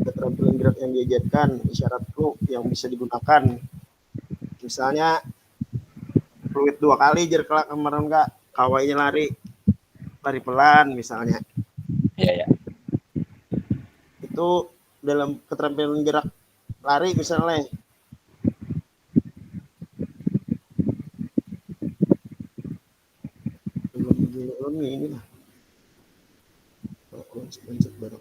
keterampilan gerak yang diajarkan, isyarat fluid yang bisa digunakan. Misalnya fluid 2 kali jar kelak kemarin enggak kawainya lari pelan misalnya. Iya. Itu dalam keterampilan gerak lari misalnya. Belum ini lah. Konsep baru.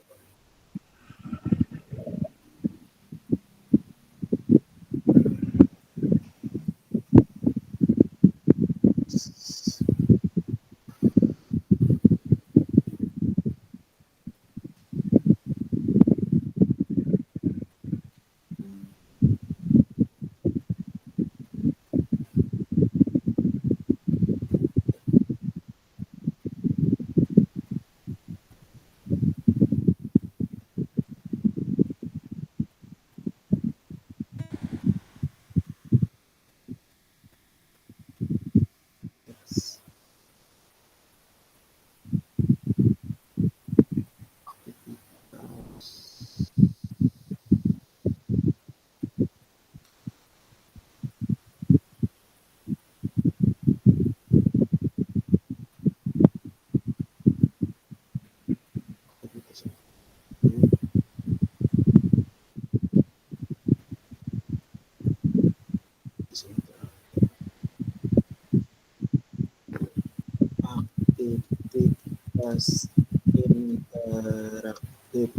Aktivitas interaktif.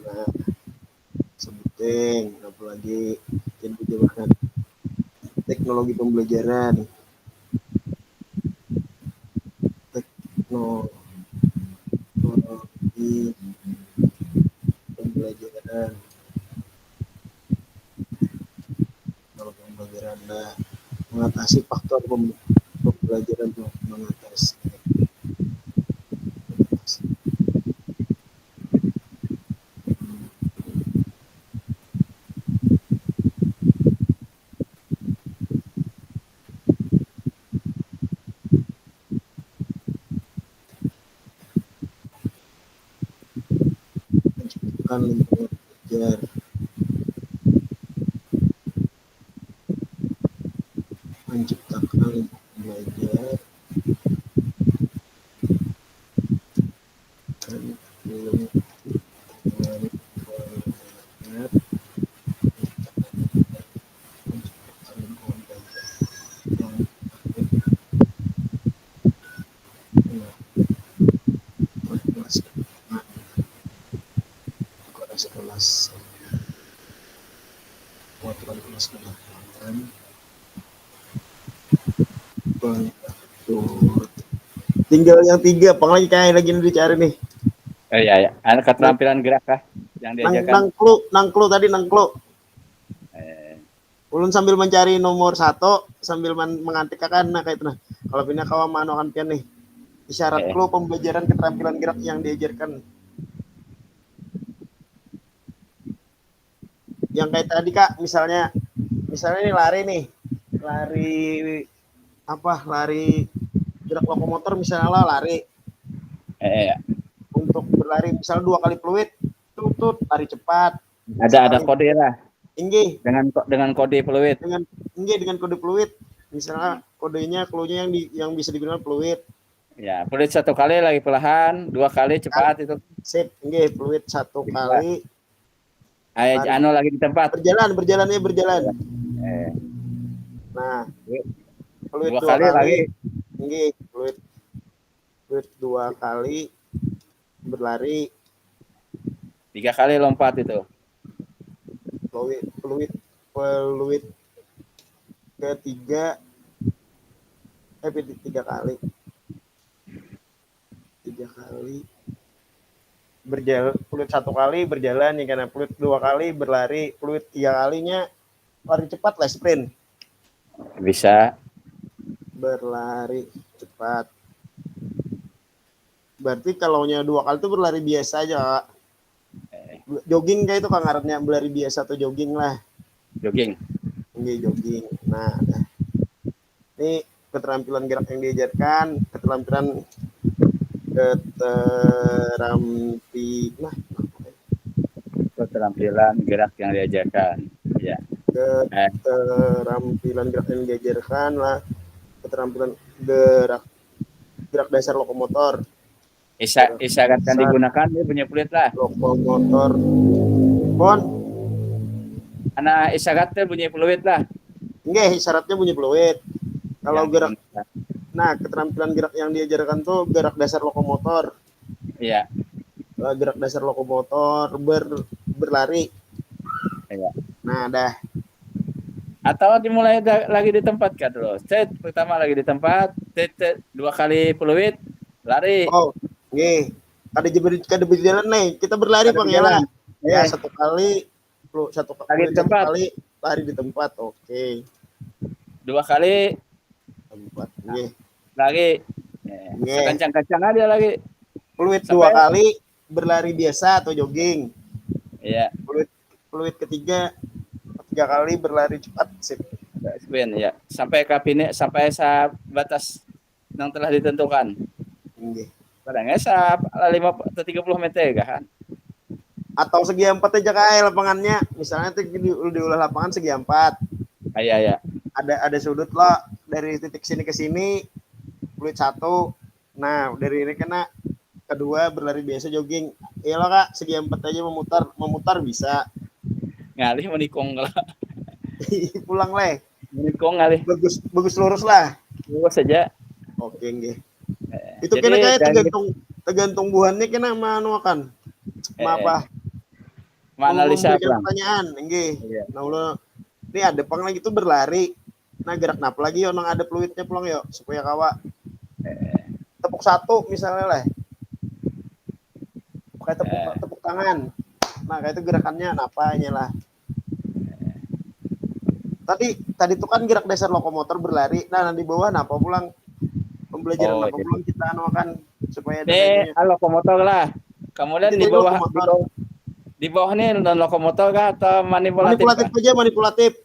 Nah, sebutin apalagi jadi jabatan teknologi pembelajaran. Teknologi pembelajaran. Kalau pembelajaran mengatasi faktor pembelajaran mengatasi. Menciptakan lingkungan belajar. Menciptakan lingkungan belajar. Dan lingkungan peraturan kelas kegiatan pengatur. Tinggal yang 3, apalagi kayak lagi dicari nih. Iya, ya. Ada keterampilan gerak kah yang diajarkan? Nangklu tadi nangklu. Eh, Ulun sambil mencari nomor 1 sambil mengantikkan nah kayak itu nah. Kalau pindah kawan mano kan pian nih. Isyarat klu pembelajaran keterampilan gerak yang diajarkan. Yang kayak tadi Kak, misalnya ini lari nih. Lari gerak lokomotor misalnya lari. Untuk berlari misalnya 2 kali fluid, tutut lari cepat. ada kode lah. Inggih. Dengan kode fluid. Dengan kode fluid. Misalnya kodenya cluenya yang bisa digunakan fluid. Ya, fluid 1 kali lagi perlahan, 2 kali cepat itu. Sip, inggih fluid 1 kali. Lagi di tempat. Berjalan. Nah, fluid 2 kali lagi. Inggih, fluid 2 kali berlari. 3 kali lompat itu. Fluid ketiga 3 kali. 3 kali berjalan, fluid 1 kali berjalan ya karena fluid 2 kali berlari, fluid 3 kalinya lari cepat lah sprint. Bisa berlari cepat. Berarti kalaunya 2 kali itu berlari biasa aja, Kak. Jogging kayak itu Kak ngarannya, berlari biasa atau jogging lah. Jogging. Jogging. Nah, ini keterampilan gerak yang diajarkan, keterampilan gerak yang diajarkan. Ya. Keterampilan gerak yang diajarkan lah, keterampilan gerak dasar lokomotor. Isyarat yang digunakan dia punya fluid lah. Lokomotor. Pon. Anak isyaratnya punya fluid lah. Enggak, isyaratnya punya fluid. Kalau gerak, nah keterampilan gerak yang diajarkan tuh gerak dasar lokomotor. Iya. Gerak dasar lokomotor berlari. Iya. Nah, dah. Atau dimulai lagi di tempat kan dulu. Pertama lagi di tempat, 2 kali fluid, lari. Oh, nih. Kada berjalan nih. Kita berlari Bang ya. Ya, 1 kali lagi di tempat. 1 kali lari di tempat. Oke. 2 kali tempat. Nih. Lagi. Kencang-kencang aja lagi. Fluid 2 kali berlari biasa atau jogging. Iya. Fluid ketiga 3 kali berlari cepat. Sip. Sprint ya. Sampai batas yang telah ditentukan. Nggih. Kadangnya 30 meter kan. Atau segi 4 aja kayak lapangannya. Misalnya diulah lapangan segi 4. Iya. Ada sudut lah dari titik sini ke sini fluid 1. Nah, dari ini kena kedua berlari biasa jogging. Iyalah Kak, segi 4 aja memutar bisa. Ngalih menikung lah. Pulang leh. Menikung ngalih. Bagus lurus lah. Lurus saja. Oke, nggih. Itu kena kayak tergantung buahannya kena manuakan. Apa? Menganalisa pertanyaan, nggih. Iya. Nah, ini ada pang lagi tuh berlari. Nah, gerak napa lagi yo nang ada fluidnya pulang yo supaya kawa. Tepuk 1 misalnya lah. Pakai tepuk tangan. Nah, kayak itu gerakannya napanya lah. Tadi itu kan gerak dasar lokomotor berlari. Nah, di bawah napa pulang pembelajaran apa pulang kita anukan supaya lokomotor lah. Kemudian di bawah nih lokomotor kah atau manipulatif? Manipulatif.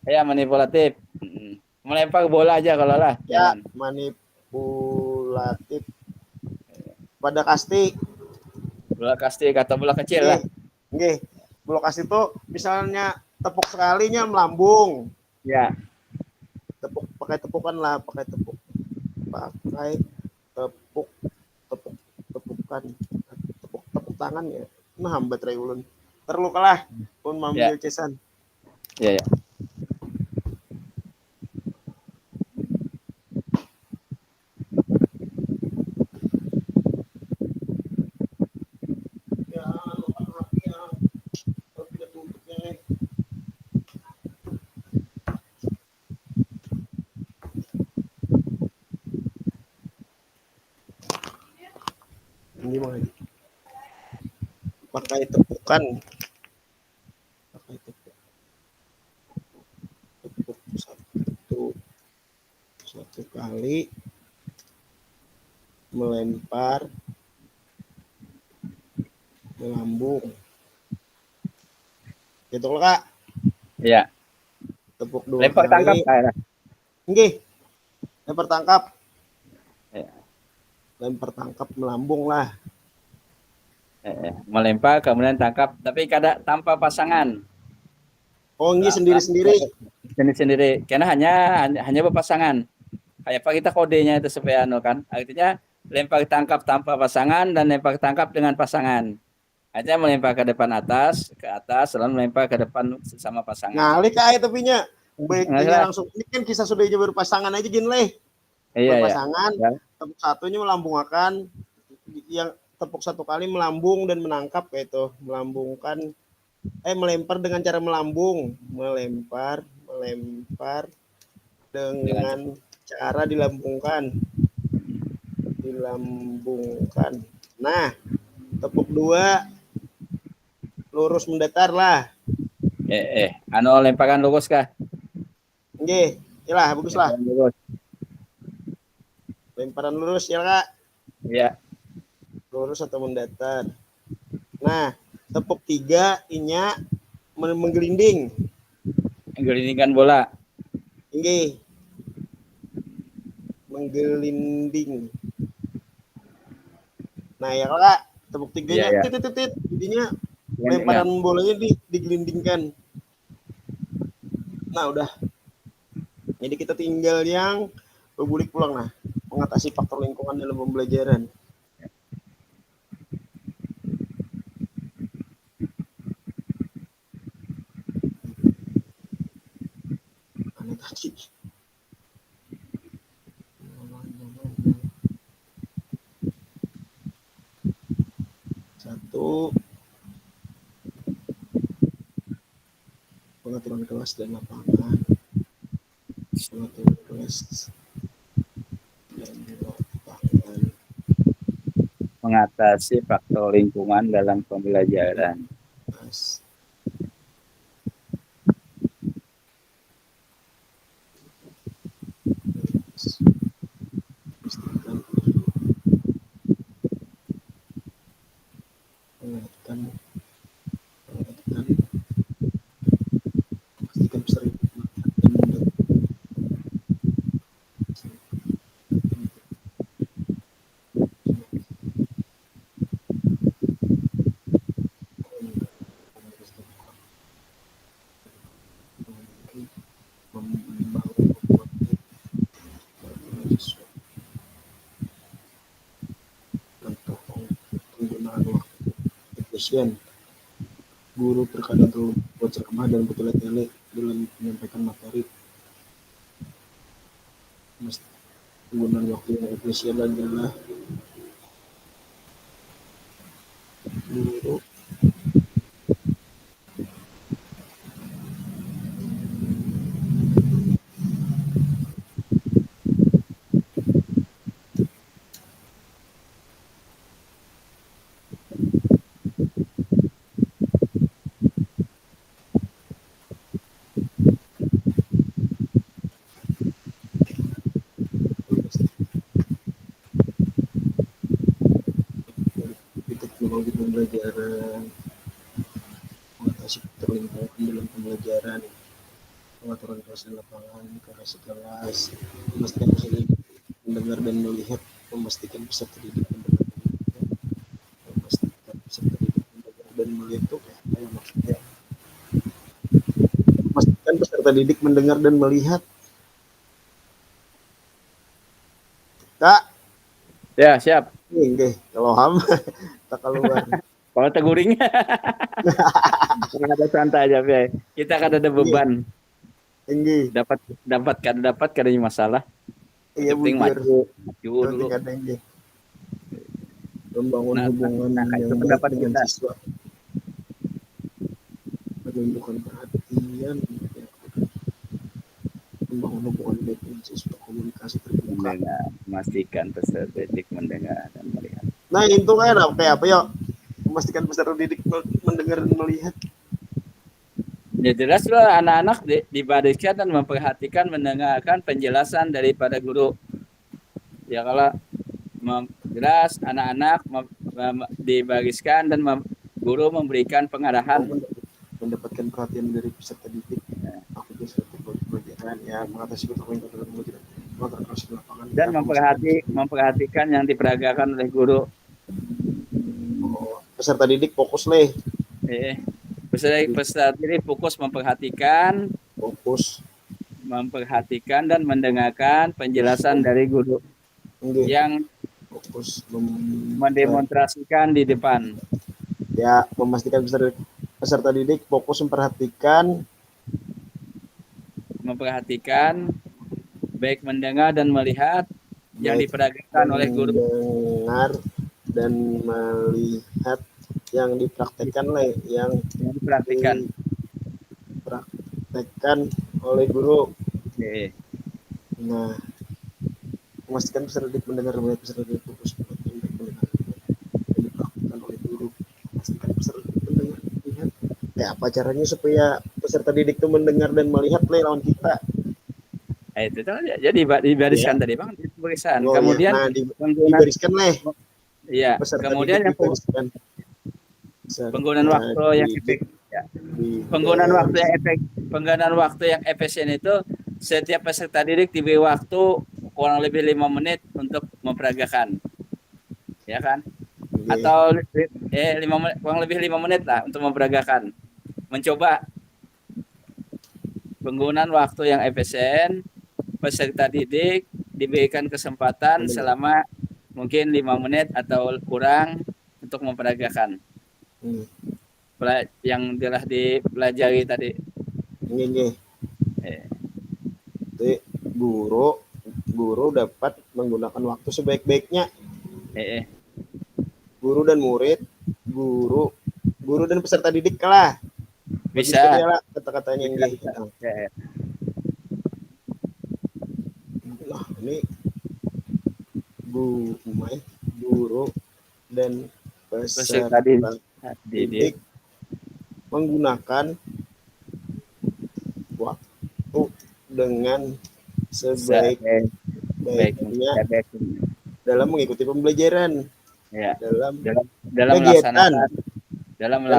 Ya, manipulatif. Melempar bola aja kalau lah. Ya, manipulatif. Pada kasti. Bola kasti atau bola kecil lah. Nggih. Bola kasti itu misalnya tepuk sekalinya melambung. Ya. Pakai tepukan. Tepuk tangan ya. Nah, hambat rai ulun. Terluka lah pun mambil cesan. Ya. pakai tepukan, pakai tepuk satu kali, melempar, melambung. Gitu loh Kak. Iya. Tepuk 2 Lempar kali. tangkap kayak. Nggih. Lempar tangkap. Ya. Lempar tangkap melambung lah. Melempar kemudian tangkap, tapi kada tanpa pasangan. Oh, nggih sendiri-sendiri. Sendiri-sendiri. Karena hanya berpasangan. Kayak apa kita kodenya itu supaya kan. Artinya lempar tangkap tanpa pasangan dan lempar tangkap dengan pasangan. Artinya melempar ke depan ke atas, lalu melempar ke depan sama pasangan. Ngalih Kak tapinya. Baiknya langsung. Ini kan kisah sudahnya berpasangan aja gini leh. Iya, berpasangan. Ya. Tepuk satunya melambungkan. Yang tepuk satu kali melambung dan menangkap kayak itu. Melambungkan. Melempar dengan cara melambung. Melempar dengan cara dilambungkan. Nah, tepuk 2 lurus mendatar lah. Lemparan lurus kah? Nggih, iyalah bagus lah. Lurus. Lemparan lurus ya Kak. Iya. Lurus atau mendatar. Nah, tepuk 3 inya menggelinding. Menggelindingkan bola. Nggih. Menggelinding. Nah, ya Kak, tepuk 3-nya titit. Jadinya lemparan bolanya digelindingkan. Nah, udah. Jadi kita tinggal yang berbulik pulang nah, mengatasi faktor lingkungan dalam pembelajaran. Mana tadi? Satu, pengaturan kelas dan lapangan. Pengaturan kelas dan lapangan. Mengatasi faktor lingkungan dalam pembelajaran. Pastikan sering guru terkadang terlalu ceramah dan bertele-tele dalam menyampaikan materi. Penggunaan waktu yang efisien adalah guru teknologi pembelajaran, mengatasi faktor lingkungan dalam pembelajaran, pengaturan kelas dan lapangan, dekorasi kelas, memastikan peserta didik mendengar dan melihat, memastikan peserta didik mendengar dan melihat itu kayak apa ya maksudnya? Memastikan peserta didik mendengar dan melihat. Kak? Ya, siap. Oke, kalau ham tak keluar. Kalau teguring ada santai aja ya. Kita kan ada beban. Tinggi. Dapat kadang masalah. Iya, penting maju dulu. Membangun hubungan itu yang pendapat baik dengan kita. siswa. Menunjukkan perhatian. Membangun hubungan baik dengan siswa, komunikasi terbuka. Mendengar, memastikan peserta didik mendengar dan melihat. Nah, itu kayak apa yuk? memastikan peserta didik mendengar dan melihat. Ya jelas lah anak-anak dibariskan dan memperhatikan mendengarkan penjelasan daripada guru. Ya kalau jelas anak-anak dibariskan dan guru memberikan pengarahan. Mendapatkan perhatian dari peserta didik, aku bisa pelajaran ya mengatasi kekurangan dalam pembelajaran, mengatur kelas di lapangan Dan memperhatikan yang diperagakan oleh guru. Peserta didik fokus leh. Peserta didik fokus memperhatikan dan mendengarkan penjelasan dari guru yang fokus mendemonstrasikan di depan. Ya, memastikan peserta didik fokus memperhatikan, baik mendengar dan melihat yang diperagakan oleh guru. Mendengar dan melihat yang dipraktekkan oleh guru. Nah, memastikan peserta didik mendengar dan melihat peserta didik fokus mendengar dan dipraktekkan oleh guru. Memastikan peserta didik mendengar dan melihat. Ya, apa caranya supaya peserta didik itu mendengar dan melihat lawan kita? Itu jadi dibariskan tadi Bang, barisan. Kemudian dibariskan Iya. Kemudian yang penggunaan waktu yang efektif. Ya. Penggunaan waktu yang efisien itu setiap peserta didik diberi waktu kurang lebih 5 menit untuk memperagakan. Ya kan? Atau kurang lebih 5 menit lah untuk memperagakan. Mencoba penggunaan waktu yang efisien, peserta didik diberikan kesempatan selama mungkin 5 menit atau kurang untuk memperagakan yang telah dipelajari tadi. Guru dapat menggunakan waktu sebaik-baiknya. Guru dan murid, guru dan peserta didik lah. Bisa kata-katanya Nah, ini guru dan peserta didik menggunakan waktu dengan sebaik-baiknya dalam mengikuti pembelajaran. Ya. Dalam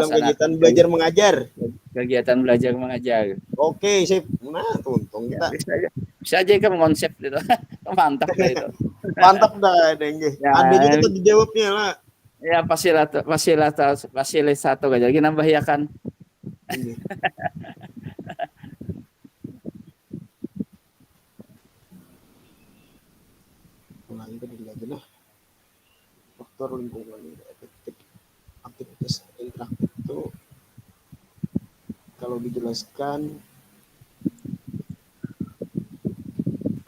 kegiatan belajar mengajar. Kegiatan belajar mengajar. Oke, sip. Nah, tuntung kita. Bisa aja kan konsep itu. Mantap dah itu. Mantap dah, Dengge. Ada juga tuh dijawabnya lah. Ya, fasilitator aja lagi nambah ya kan. Ulangi tadi lagi nah. Faktor lingkungan efektif aktivitas interaktif itu kalau dijelaskan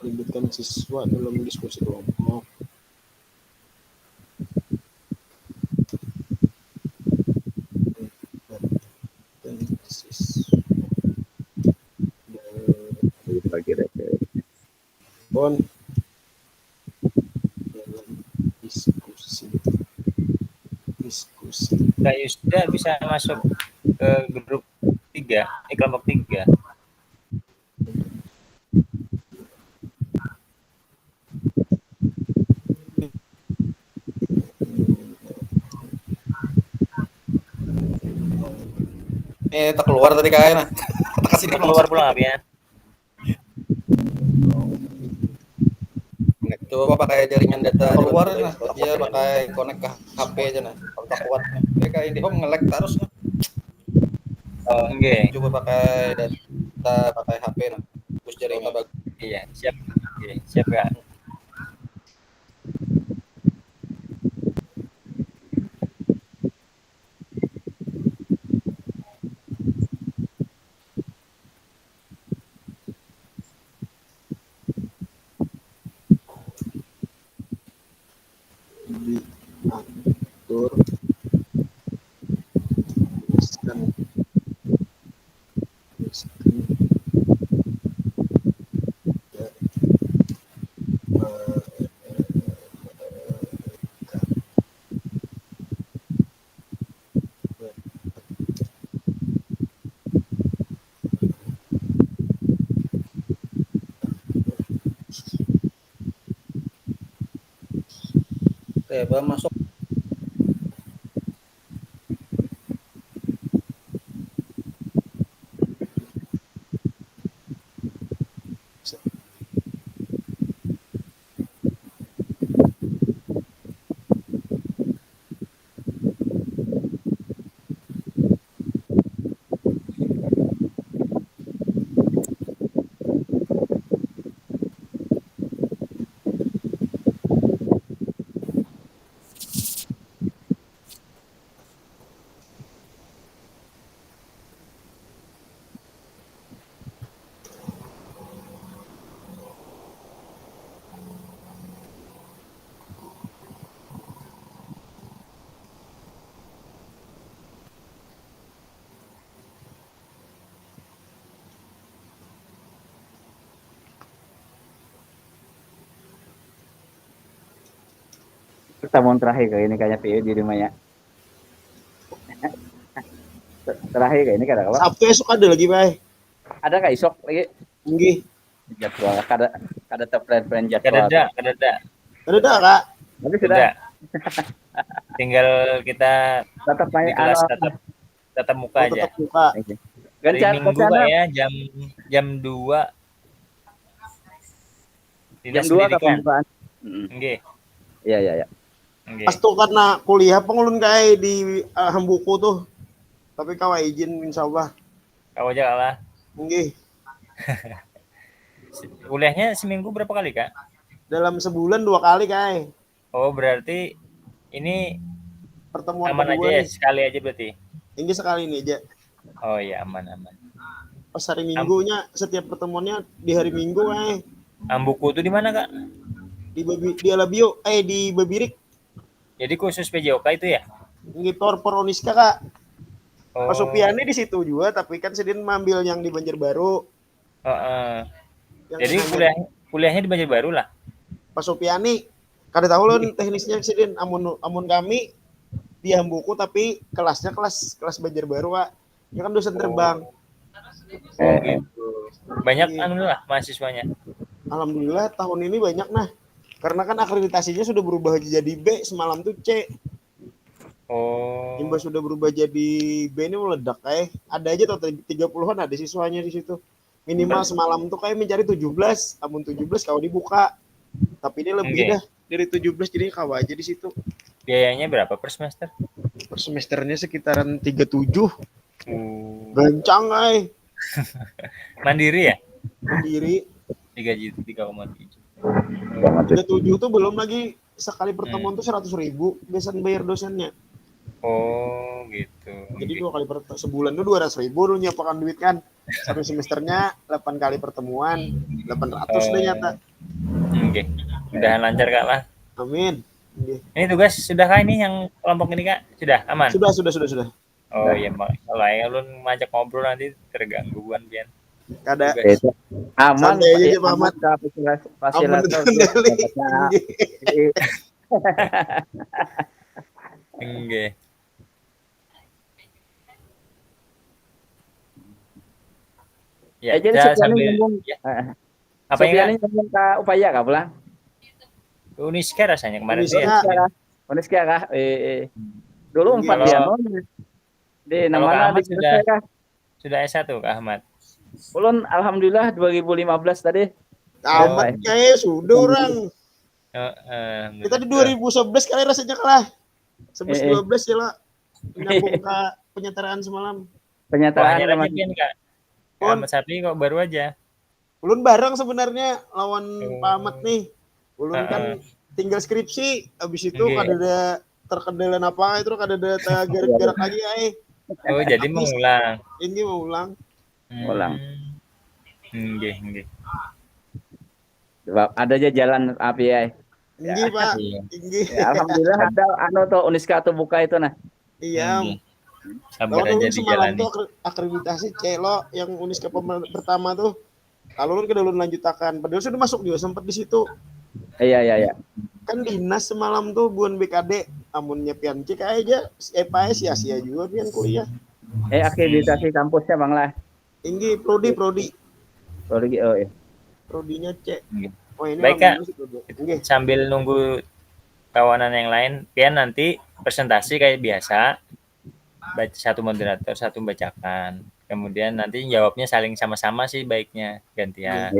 melibatkan siswa dalam diskusi kelompok, dalam diskusi. Kak Yusda bisa masuk ke grup 3, kelompok 3. Tak keluar tadi kayaknya. Tak kasih keluar pulang ya. Coba pakai jaringan data keluar nah, dia pakai connect ke HP aja nah. Kalau tak kuat, dia kayak di home nge-lag terus nah. Oh, enggak. Coba pakai data pakai HP nah. Terus jaringan bagus. Iya, siap. Oke, siap ya. Diatur Bang masuk. Pertemuan terakhir kayak ini kayaknya PU di rumah ya. Terakhir kayak ini kada apa? Sabtu esok ada lagi, Bay. Ada kak isok lagi Nggih. jadwal kada terplan jadwal. Kadada. Ada dah, Kak. Tapi sudah Sudah. Tinggal kita tetap di main kelas tatap muka Oh, aja. tetap buka. Hari Gencar Minggu Kak ya, jam 2. jam 2 kapan? Nggih. Iya. Nggih. Pas tuh karena kuliah pengulun kayak di Hambuku tuh. Tapi kau izin insyaallah. Kau aja kalah. Nggih. Kuliahnya seminggu berapa kali, Kak? Dalam sebulan 2 kali, Kak. Oh, berarti ini Pertemuan aman aja kedua ya, nih. sekali aja berarti. Ini sekali ini aja. Oh iya, aman. Pas hari Minggunya setiap pertemuannya di hari Minggu, Kak. Ambuku itu di mana, Kak? Di Alabio, di Babirik. Jadi khusus PJOK itu ya? Nggih por Oniska, Kak. Oh. Pak Supiani di situ juga, tapi kan Sidin ngambil yang di Banjarbaru. Jadi Yang kuliahnya di Banjarbaru lah. Pak Supiani, kada tahu loh teknisnya Sidin. Amun kami di Hambuku tapi kelasnya kelas Banjarbaru, Kak. Ya kan dosen terbang. Oh gitu. Banyak Iya. lah mahasiswanya. Alhamdulillah tahun ini banyak nah. Karena kan akreditasinya sudah berubah jadi B, semalam tuh C. Oh. Imba sudah berubah jadi B ini meledak ada aja tuh 30-an ada siswanya di situ. Minimal semalam tuh kayak mencari 17, amun 17 kalau dibuka. Tapi ini lebih dah dari 17 jadi kau aja di situ. Biayanya berapa per semester? Per semesternya sekitaran 37. Gancang Mandiri ya? Mandiri. 3,7. 37 tuh belum lagi sekali pertemuan tuh 100.000 biasanya bayar dosennya. Oh gitu. Jadi 2 kali sebulan tuh 200.000 lu nyapakan duit kan. Satu semesternya 8 kali pertemuan 800 deh nyata. Oke. Mudahan lancar Kak lah. Amin. Ini tugas sudahkah ini yang kelompok ini Kak? Sudah aman? Sudah. Oh iya, kalau ya lu ngajak ngobrol nanti tergangguan pian. Kada aman aja Pak Ahmad. Fasilitator. Enggak. Ya, jadi sambil ya. Apa yang ngomong ke upaya kah pulang? Uniska rasanya kemarin Uniska. ya. Uniska kah? Dulu 4 dia di mana di sudah S1 Kak Ahmad. Ulun alhamdulillah 2015 tadi. Ahmad kayak sudah orang. Kita di 2011 kali rasanya kalah. 11-12 ya lah. Menyambung ke penyetaraan semalam. Penyetaraan sama Kak. Ahmad Sapi kok baru aja. Ulun bareng sebenarnya lawan Pak Ahmad nih. Ulun kan tinggal skripsi, habis itu ada terkendala apa itu ada gerak lagi Oh, jadi mengulang. Ini mau ulang. Nggih. Ada aja jalan api ya. Tinggi Pak. Tinggi. Ya, alhamdulillah ada tuh Uniska tuh buka itu nah. Iya. Sabar aja semalam dijalani. tuh akreditasi Celo yang Uniska pertama tuh. Kalau lu kedalun lanjutakan, padahal sudah masuk juga sempat di situ. Iya. Kan dinas semalam tuh buan BKD, amunnya pian cek aja, EPS sia-sia juga pian kuliah. Akreditasi kampusnya Bang lah. Tinggi prodi. Oh iya. Prodinya cek. Oh ini baik Kak. Okay. Sambil nunggu kawanan yang lain, Pian nanti presentasi kayak biasa, baca satu moderator, satu membacakan. Kemudian nanti jawabnya saling sama-sama sih baiknya, gantian.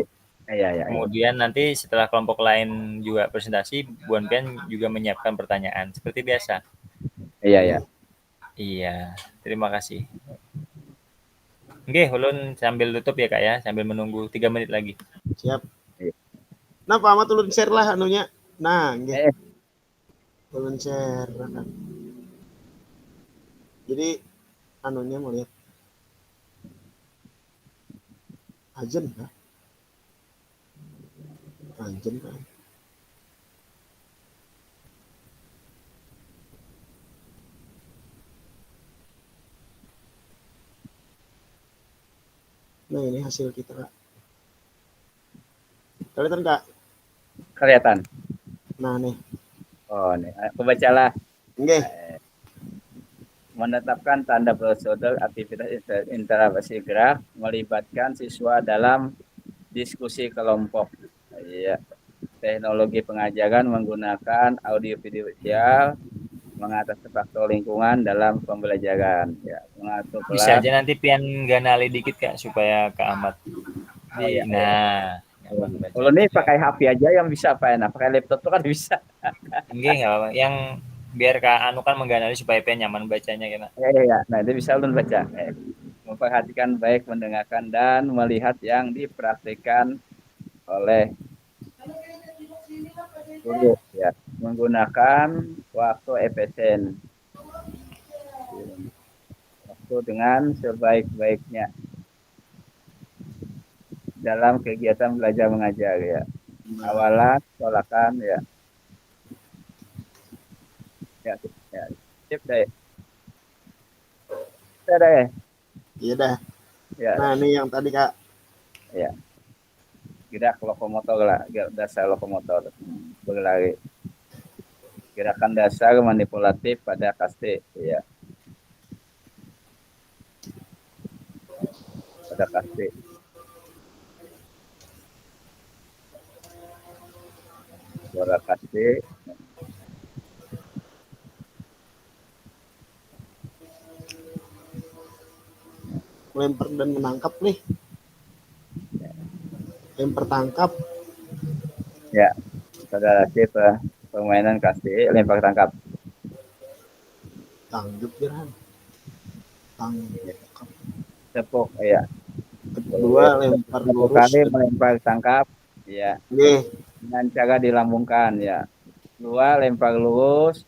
Iya. Kemudian nanti setelah kelompok lain juga presentasi, Buan Pian juga menyiapkan pertanyaan seperti biasa. Iya. Iya, terima kasih. Oke, ulun sambil tutup ya Kak ya, sambil menunggu 3 menit lagi. Siap. Iya. Nah, Pak Ahmad ulun share lah anunya. Nah, nggih. Eh. Ulun share kan. Jadi anunya mau lihat. Ajen kan? Ajen kan. Nah, ini hasil kita, Kak. Kelihatan, Kak? Kelihatan. Nah, nih. Oh, nih. Aku bacalah. Nggih. Menetapkan tanda prosedur aktivitas interaksi gerak melibatkan siswa dalam diskusi kelompok. Iya. Teknologi pengajaran menggunakan audio visual mengatasi faktor lingkungan dalam pembelajaran. Ya, mengatur kelas. Bisa aja nanti Pian ganali dikit Kak supaya Kak Ahmad. Iya. Nah, kalau ini pakai HP aja yang bisa Pak Ena, pakai laptop tuh kan bisa. Enggak apa-apa. Yang biar Kak Anu kan mengganali supaya Pian nyaman bacanya kena. Iya. Nah, itu bisa ulun baca. Memperhatikan baik, mendengarkan dan melihat yang dipraktikkan oleh guru ya, menggunakan waktu efisien, waktu dengan sebaik-baiknya dalam kegiatan belajar mengajar ya. Awalan, tolakan ya. Ya. Sip deh. Iya dah. Ya. Nah, ini yang tadi, Kak. Ya. Gerak lokomotor lah, dasar lokomotor berlari. Gerakan dasar manipulatif pada kaste, ya. Pada kaste. Suara kaste. Lempar dan menangkap nih. Lempar tangkap. Ya, saudara Sip, permainan kaste, lempar tangkap. Tanggup jalan. Tangkap. Tepuk, ya. Kedua lempar Satu lurus. kali melempar tangkap, ya. Nggih. Dengan cara dilambungkan, ya. Dua lempar lurus,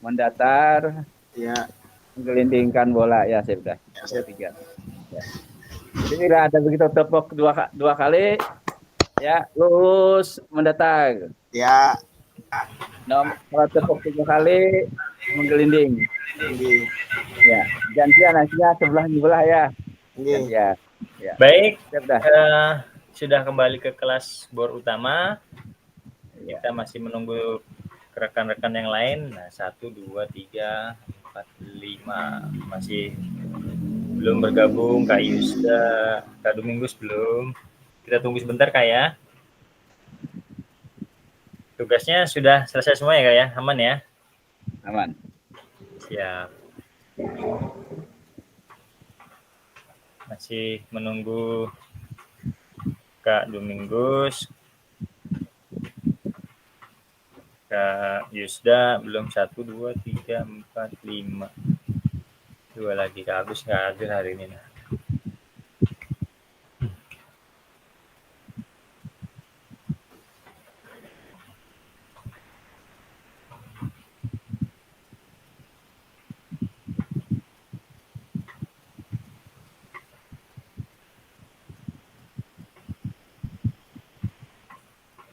mendatar, ya. Menggelindingkan bola, ya Sip dah. Tiga. Ya. Jadi bila ada begitu tepuk dua kali, ya lurus mendatar. Ya. Kalau tepuk 3 kali menggelinding. Ya, gantian hasilnya sebelah ya. Ya. Baik. Dah. Sudah kembali ke kelas bor utama. Kita masih menunggu rekan-rekan yang lain. Nah, 1, 2, 3, 4, 5 masih belum bergabung. Kak Yusda, Kak Domingus belum. Kita tunggu sebentar Kak ya. Tugasnya sudah selesai semua ya Kak ya? Aman ya? Aman. Siap. Masih menunggu Kak Domingus. Kak Yusda belum. 1, 2, 3, 4, 5. 2 lagi. Kak Agus nggak hadir hari ini.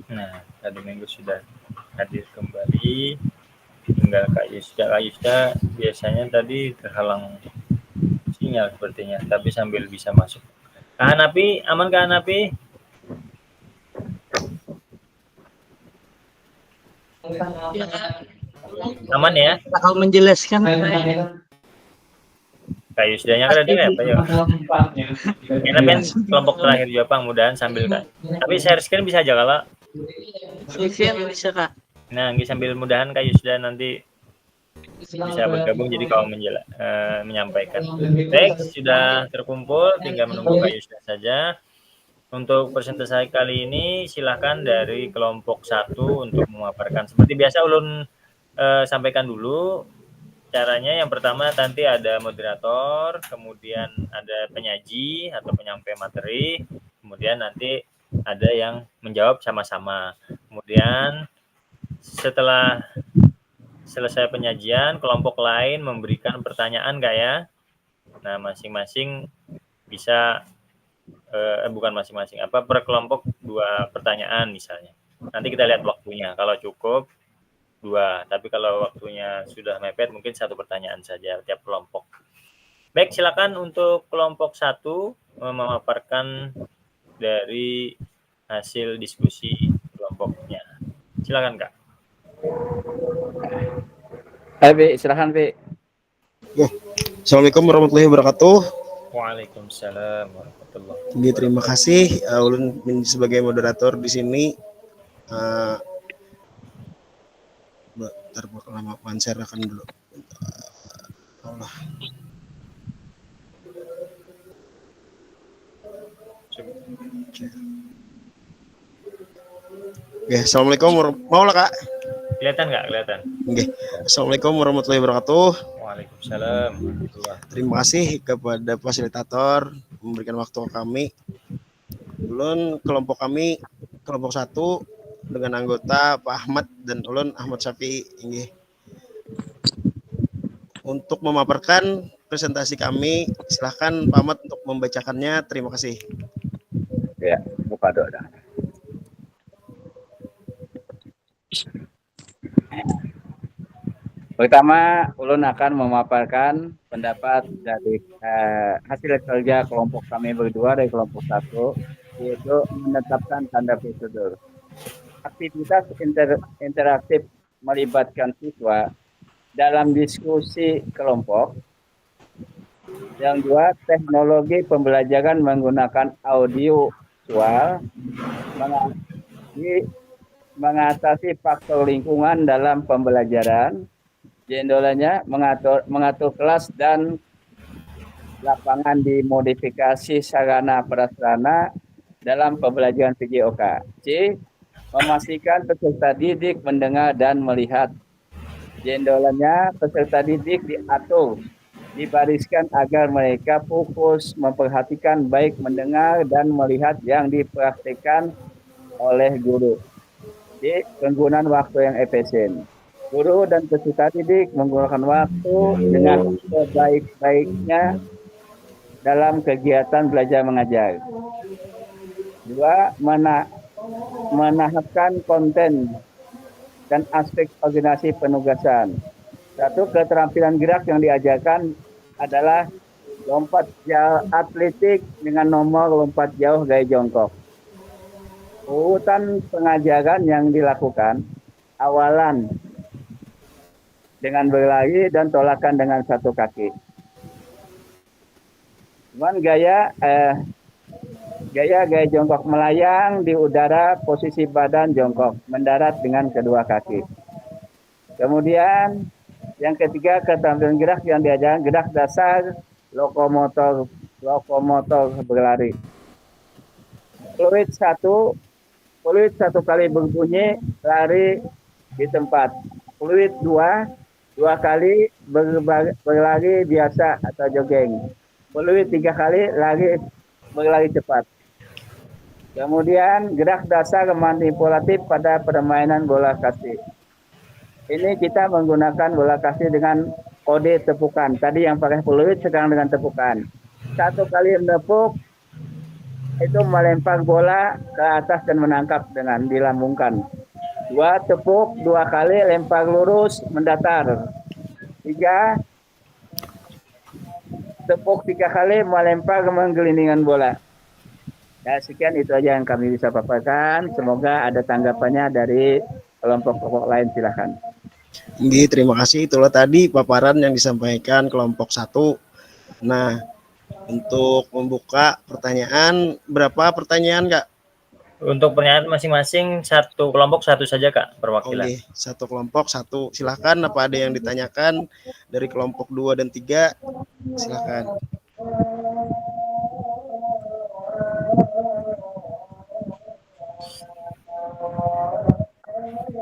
Nah, Kak Domingus sudah hadir kembali. Tinggal Kak Yusda. Kak Yusda biasanya tadi terhalang sinyal sepertinya, tapi sambil bisa masuk. Kak Hanapi, aman Kak Hanapi? Aman ya? Kalau menjelaskan Kak Yusdanya kan ada apa ya? Ini kan kelompok terakhir juga Pak, mudahan sambil Kak. Tapi share screen bisa aja kalau bisa Kak. Nah, nggih sambil mudahan Kak Yusda nanti bisa bergabung jadi kalau menyampaikan. Baik, sudah terkumpul, tinggal menunggu Kak Yusda saja. Untuk presentasi kali ini silahkan dari kelompok 1 untuk memaparkan. Seperti biasa ulun sampaikan dulu caranya. Yang pertama nanti ada moderator, kemudian ada penyaji atau penyampai materi, kemudian nanti ada yang menjawab sama-sama. Kemudian setelah selesai penyajian, kelompok lain memberikan pertanyaan Kak ya. Nah, masing-masing bisa bukan masing-masing, per kelompok 2 pertanyaan misalnya. Nanti kita lihat waktunya. Kalau cukup 2, tapi kalau waktunya sudah mepet mungkin 1 pertanyaan saja tiap kelompok. Baik, silakan untuk kelompok 1 memaparkan dari hasil diskusi kelompoknya. Silakan Kak. Bi, silakan Bi. Assalamualaikum warahmatullahi wabarakatuh. Waalaikumsalam warahmatullahi wabarakatuh. Jadi terima kasih ulun sebagai moderator di sini. Bentar, lama share-kan dulu. Allah. Oke, assalamualaikum warahmatullahi Kak. Kelihatan nggak? Kelihatan. Oke. Assalamualaikum warahmatullahi wabarakatuh. Waalaikumsalam. Terima kasih kepada fasilitator memberikan waktu kami. Ulun kelompok kami kelompok 1 dengan anggota Pak Ahmad dan ulun Ahmad Syafi'i. Untuk memaparkan presentasi kami, silahkan Pak Ahmad untuk membacakannya. Terima kasih. Ya, buka doa. Pertama, ulun akan memaparkan pendapat dari hasil kerja kelompok kami berdua dari kelompok 1, yaitu menetapkan tanda prosedur. Aktivitas interaktif melibatkan siswa dalam diskusi kelompok. Yang 2, teknologi pembelajaran menggunakan audio visual mengatasi faktor lingkungan dalam pembelajaran. Jendolannya mengatur kelas dan lapangan dimodifikasi sarana prasarana dalam pembelajaran PJOK. C, memastikan peserta didik mendengar dan melihat. Jendolannya peserta didik diatur, dibariskan agar mereka fokus memperhatikan baik mendengar dan melihat yang dipraktikkan oleh guru. D, penggunaan waktu yang efisien. Guru dan peserta didik menggunakan waktu dengan sebaik-baiknya dalam kegiatan belajar mengajar. 2, menahapkan konten dan aspek organisasi penugasan. 1, keterampilan gerak yang diajarkan adalah lompat jauh atletik dengan nomor lompat jauh gaya jongkok. Urutan pengajaran yang dilakukan, awalan dengan berlari dan tolakan dengan 1 kaki. Cuman gaya jongkok melayang di udara, posisi badan jongkok, mendarat dengan kedua kaki. Kemudian yang ketiga, keterampilan gerak yang diajarkan gerak dasar lokomotor berlari. Fluid 1 kali berbunyi, lari di tempat. Fluid 2 kali berlari biasa atau jogging. Fluid 3 kali berlari cepat. Kemudian gerak dasar manipulatif pada permainan bola kasti. Ini kita menggunakan bola kasti dengan kode tepukan. Tadi yang pakai fluid, sekarang dengan tepukan. 1 kali menepuk itu melempar bola ke atas dan menangkap dengan dilambungkan. 2 tepuk 2 kali, lempar lurus, mendatar. 3 tepuk 3 kali, melempar menggelindingan bola. Ya, sekian itu aja yang kami bisa paparkan. Semoga ada tanggapannya dari kelompok-kelompok lain, silahkan. Terima kasih. Itulah tadi paparan yang disampaikan kelompok 1. Nah, untuk membuka pertanyaan, berapa pertanyaan Kak? Untuk pertanyaan masing-masing satu kelompok satu saja Kak perwakilan. Oke, satu kelompok satu. Silakan apa ada yang ditanyakan dari kelompok 2 dan 3? Silakan.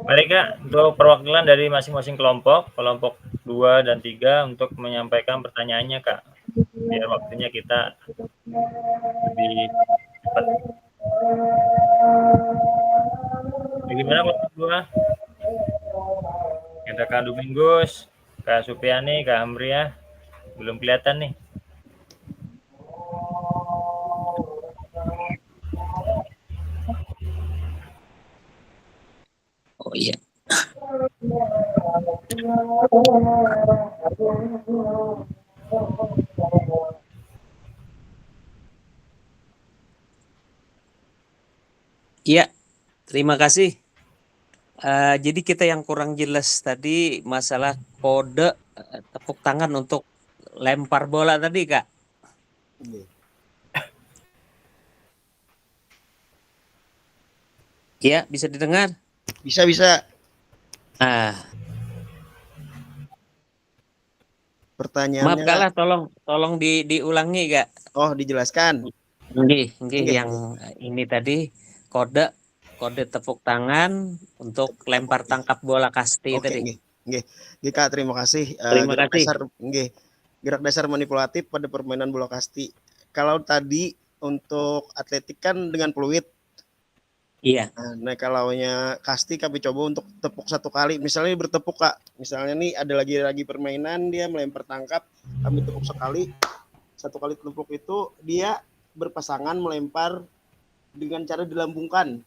Mari Kak, untuk perwakilan dari masing-masing kelompok 2 dan 3 untuk menyampaikan pertanyaannya Kak. Biar waktunya kita lebih cepat. Bagaimana kelompok 2? Ada Kak Domingus, Kak Supiani, Kak Amriah. Belum kelihatan nih. Oh iya. Iya, terima kasih. Jadi kita yang kurang jelas tadi masalah kode tepuk tangan untuk lempar bola tadi, Kak. Iya, bisa didengar? Bisa. Ah, Pertanyaannya. maaf kalah, tolong diulangi, Kak. Oh, dijelaskan. Nggih, Nggih. yang ini tadi kode tepuk tangan untuk lempar tangkap bola kasti Oke, tadi. nggih Kak, terima kasih. Terima kasih. Gerak dasar manipulatif pada permainan bola kasti. Kalau tadi untuk atletik kan dengan peluit. Iya. Nah, kalaunya kasti kami coba untuk tepuk satu kali. Misalnya bertepuk Kak. Misalnya nih ada lagi permainan dia melempar tangkap, kami tepuk sekali. Satu kali tepuk itu dia berpasangan melempar dengan cara dilambungkan.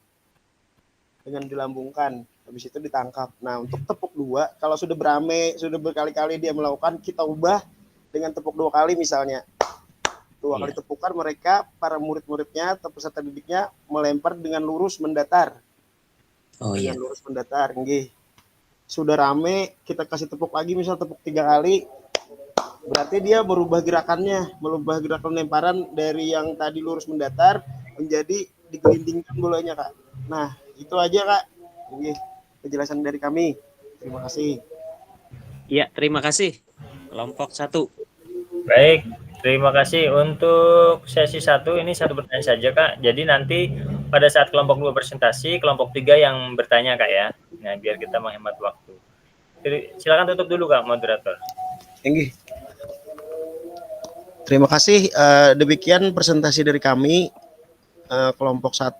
Habis itu ditangkap. Nah, untuk tepuk 2, kalau sudah sudah berkali-kali dia melakukan, kita ubah dengan tepuk 2 kali misalnya. 2 kali tepukan mereka, para murid-muridnya atau peserta didiknya melempar dengan lurus mendatar. Oh iya. Dengan lurus mendatar, nggih. Sudah rame, kita kasih tepuk lagi, misal tepuk 3 kali. Berarti dia merubah gerakan lemparan dari yang tadi lurus mendatar menjadi digelindingkan bolanya, Kak. Nah, itu aja, Kak. Nggih, penjelasan dari kami. Terima kasih. Iya, terima kasih. Kelompok 1. Baik, terima kasih. Untuk sesi 1 ini satu pertanyaan saja Kak. Jadi nanti pada saat kelompok 2 presentasi, kelompok 3 yang bertanya Kak ya. Nah, biar kita menghemat waktu. Jadi, silakan tutup dulu Kak moderator. Nggih. Terima kasih. Demikian presentasi dari kami kelompok 1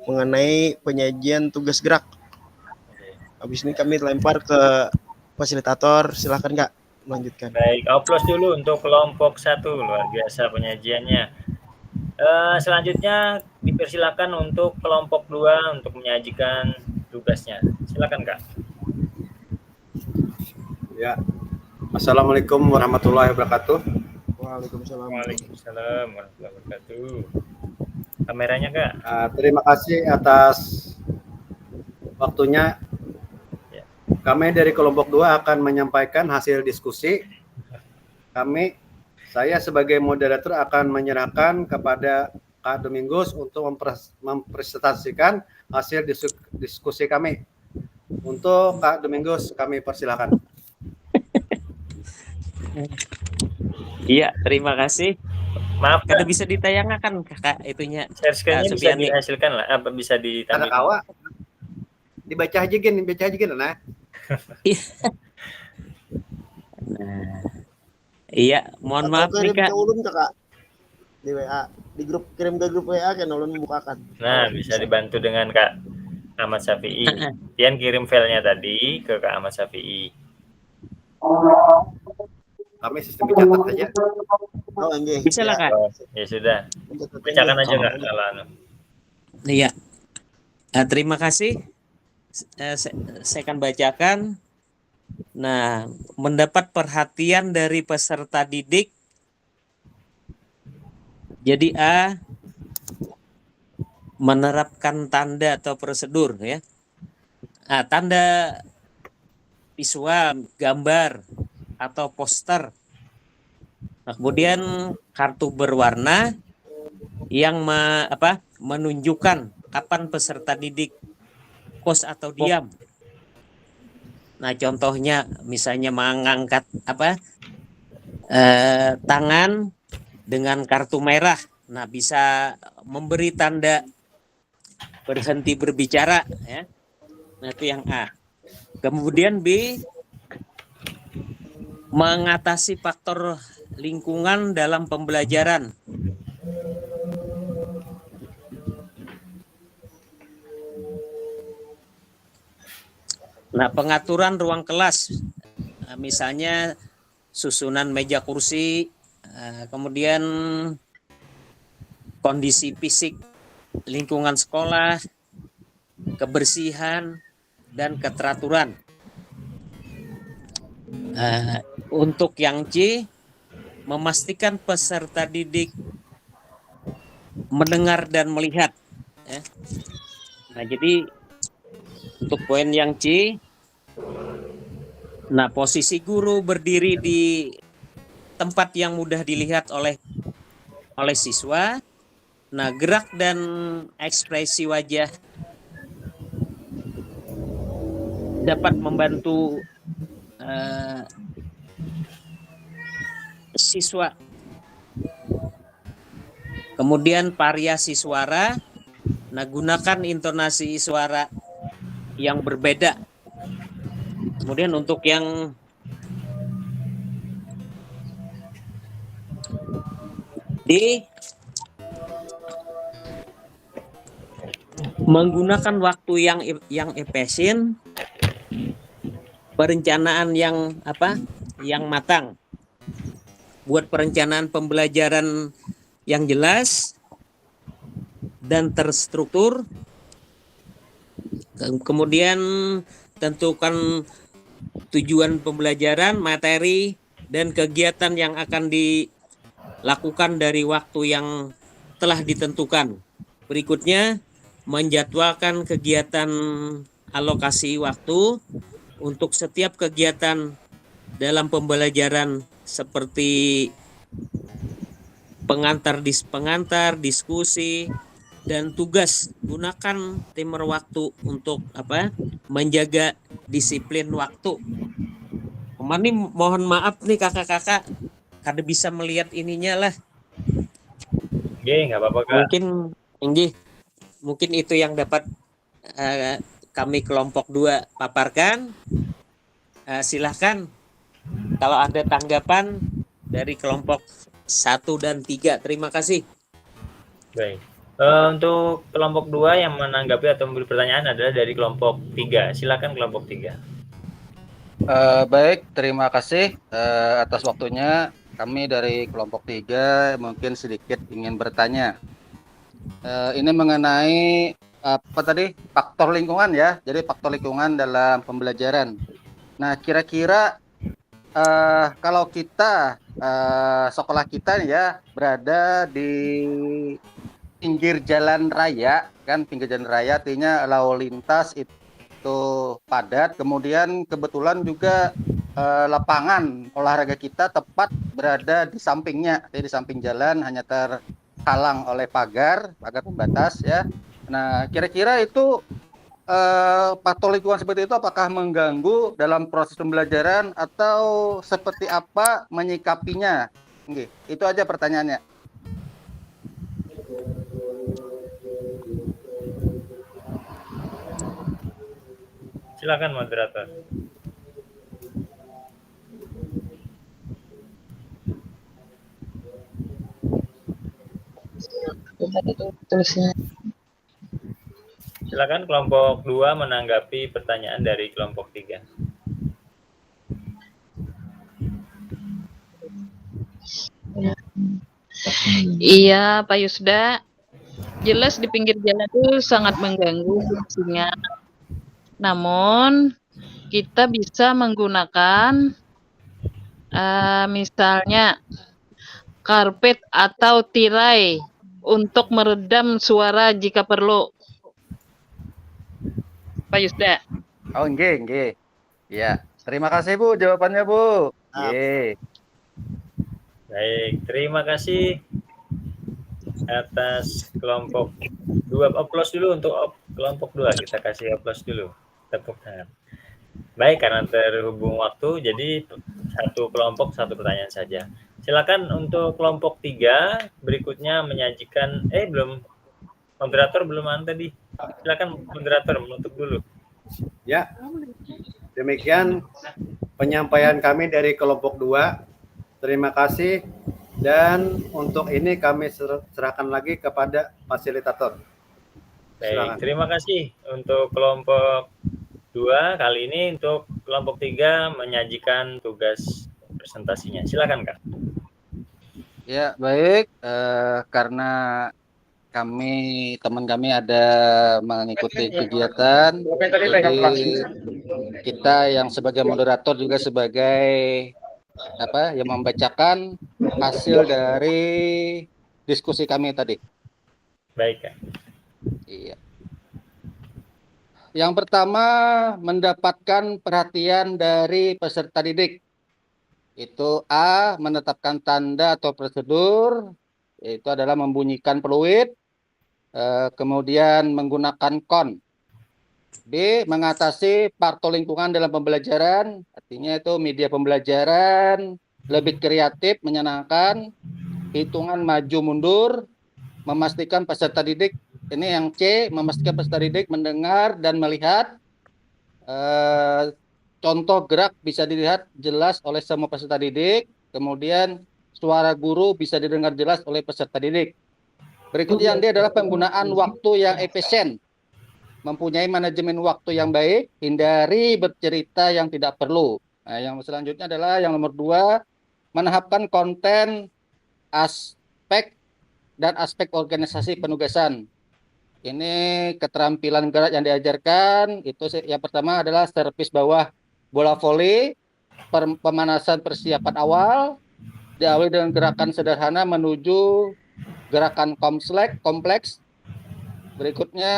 mengenai penyajian tugas gerak. Habis ini kami lempar ke fasilitator. Silakan Kak, melanjutkan. Baik, aplaus dulu untuk kelompok 1, luar biasa penyajiannya. Selanjutnya dipersilakan untuk kelompok 2 untuk menyajikan tugasnya. Silakan Kak. Ya. Assalamualaikum warahmatullahi wabarakatuh. Waalaikumsalam. Waalaikumsalam warahmatullahi wabarakatuh. Kameranya Kak. Terima kasih atas waktunya. Kami dari kelompok 2 akan menyampaikan hasil diskusi. Saya sebagai moderator akan menyerahkan kepada Kak Domingus untuk mempresentasikan hasil diskusi kami. Untuk Kak Domingus kami persilakan. Iya, terima kasih. Maaf Kada Kak, bisa ditayangkan Kak itunya. share screen-nya bisa Supiani. dihasilkan lah, apa bisa ditampilkan? Kawa dibaca aja gini, nah. Nah, iya, mohon maaf nih Kak. Ulun Kak di WA, di grup, kirim ke grup WA kan ulun membukakan. Nah, bisa dibantu dengan Kak Ahmad Syafi'i. Pian kirim filenya tadi ke Kak Ahmad Syafi'i. Kami sistem catat aja. Oh, enggak. Bisa lah Kak. Oh, ya sudah. Bacakan aja Kak kalau anu. Iya. Terima kasih. Saya akan bacakan. Nah, mendapat perhatian dari peserta didik. Jadi A, menerapkan tanda atau prosedur ya. Tanda visual, gambar atau poster. Nah, kemudian kartu berwarna yang menunjukkan kapan peserta didik kos atau diam. Nah, contohnya misalnya mengangkat tangan dengan kartu merah. Nah, bisa memberi tanda berhenti berbicara, ya. Nah, itu yang A. Kemudian B, mengatasi faktor lingkungan dalam pembelajaran. Nah, pengaturan ruang kelas, misalnya susunan meja kursi, kemudian kondisi fisik lingkungan sekolah, kebersihan, dan keteraturan. Untuk yang C, memastikan peserta didik mendengar dan melihat. Ya. Nah, jadi untuk poin yang C, nah posisi guru berdiri di tempat yang mudah dilihat oleh siswa. Nah, gerak dan ekspresi wajah dapat membantu siswa. Kemudian variasi suara, nah gunakan intonasi suara yang berbeda. Kemudian untuk yang D, menggunakan waktu yang efisien, perencanaan yang matang. Buat perencanaan pembelajaran yang jelas dan terstruktur. Kemudian tentukan tujuan pembelajaran, materi, dan kegiatan yang akan dilakukan dari waktu yang telah ditentukan. Berikutnya, menjadwalkan kegiatan alokasi waktu untuk setiap kegiatan dalam pembelajaran seperti pengantar, diskusi, dan tugas. Gunakan timer waktu untuk menjaga disiplin waktu. Ini mohon maaf nih kakak-kakak, kada bisa melihat ininya lah. Oke, nggak apa-apa Kak. Mungkin itu yang dapat kami kelompok 2 paparkan. Silahkan kalau ada tanggapan dari kelompok 1 dan 3. Terima kasih. Baik. Untuk kelompok 2 yang menanggapi atau memberi pertanyaan adalah dari kelompok 3. Silakan kelompok 3. Baik, terima kasih atas waktunya. Kami dari kelompok 3 mungkin sedikit ingin bertanya. Ini mengenai faktor lingkungan ya. Jadi faktor lingkungan dalam pembelajaran. Nah, kira-kira kalau kita sekolah kita ya berada di pinggir jalan raya, kan pinggir jalan raya artinya lalu lintas itu padat, kemudian kebetulan juga lapangan olahraga kita tepat berada di sampingnya, jadi di samping jalan, hanya terhalang oleh pagar pembatas ya. Nah, kira-kira itu faktor lingkungan seperti itu apakah mengganggu dalam proses pembelajaran atau seperti apa menyikapinya? Oke, itu aja pertanyaannya. Silakan moderator. Silakan kelompok 2 menanggapi pertanyaan dari kelompok 3. Iya, Pak Yusda. Jelas di pinggir jalan itu sangat mengganggu fungsinya. Namun, kita bisa menggunakan misalnya karpet atau tirai untuk meredam suara jika perlu. Pak Yusda. Oh, nggih. Ya, terima kasih Bu jawabannya Bu. Nggih. Baik, terima kasih. atas kelompok 2. Aplaus dulu untuk kelompok 2. Kita kasih aplaus dulu. Tepuk tangan. Baik, karena terhubung waktu, jadi satu kelompok satu pertanyaan saja. Silakan untuk kelompok 3 berikutnya menyajikan. Belum, moderator belum ada tadi. Silakan moderator menutup dulu. Ya, demikian penyampaian kami dari kelompok 2. Terima kasih, dan untuk ini kami serahkan lagi kepada fasilitator. Baik, Silakan. terima kasih untuk kelompok 2. Kali ini untuk kelompok 3 menyajikan tugas presentasinya. Silakan, Kak. Ya, baik. Karena teman kami ada mengikuti kegiatan, jadi kita yang sebagai moderator juga sebagai yang membacakan hasil dari diskusi kami tadi. Baik, Kak. Iya. Yang pertama, mendapatkan perhatian dari peserta didik. Itu A, menetapkan tanda atau prosedur, yaitu adalah membunyikan peluit, kemudian menggunakan kon. B, mengatasi faktor lingkungan dalam pembelajaran, artinya itu media pembelajaran lebih kreatif, menyenangkan, hitungan maju mundur, memastikan peserta didik, ini yang C, memastikan peserta didik mendengar dan melihat, contoh gerak bisa dilihat jelas oleh semua peserta didik, kemudian suara guru bisa didengar jelas oleh peserta didik. Berikutnya yang D adalah penggunaan waktu yang efisien, mempunyai manajemen waktu yang baik, hindari bercerita yang tidak perlu. Nah, yang selanjutnya adalah yang nomor 2, menahapkan konten, aspek organisasi penugasan. Ini keterampilan gerak yang diajarkan, itu yang pertama adalah servis bawah bola voli, pemanasan persiapan awal, diawali dengan gerakan sederhana menuju gerakan kompleks. Berikutnya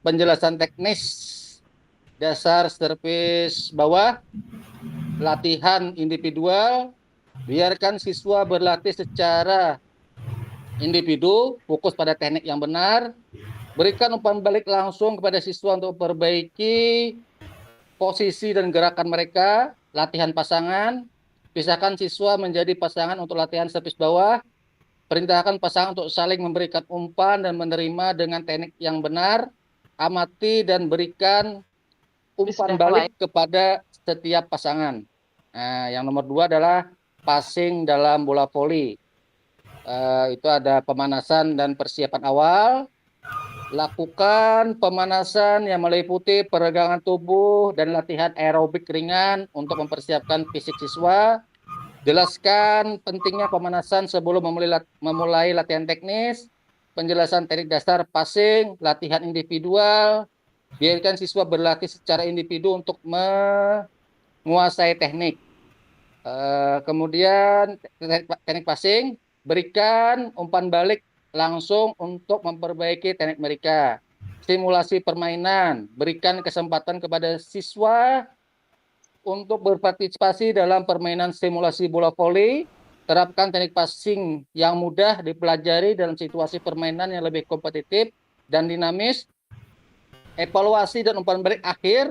penjelasan teknis dasar servis bawah, latihan individual, biarkan siswa berlatih secara individu, fokus pada teknik yang benar, berikan umpan balik langsung kepada siswa untuk memperbaiki posisi dan gerakan mereka, latihan pasangan, pisahkan siswa menjadi pasangan untuk latihan servis bawah, perintahkan pasangan untuk saling memberikan umpan dan menerima dengan teknik yang benar, amati dan berikan umpan balik kepada setiap pasangan. Nah, yang nomor 2 adalah passing dalam bola voli. Itu ada pemanasan dan persiapan awal. Lakukan pemanasan yang meliputi peregangan tubuh dan latihan aerobik ringan untuk mempersiapkan fisik siswa. Jelaskan pentingnya pemanasan sebelum memulai latihan teknis, penjelasan teknik dasar passing, latihan individual, biarkan siswa berlatih secara individu untuk menguasai teknik. Kemudian teknik passing, berikan umpan balik langsung untuk memperbaiki teknik mereka. Simulasi permainan, berikan kesempatan kepada siswa untuk berpartisipasi dalam permainan simulasi bola voli, terapkan teknik passing yang mudah dipelajari dalam situasi permainan yang lebih kompetitif dan dinamis. Evaluasi dan umpan balik akhir,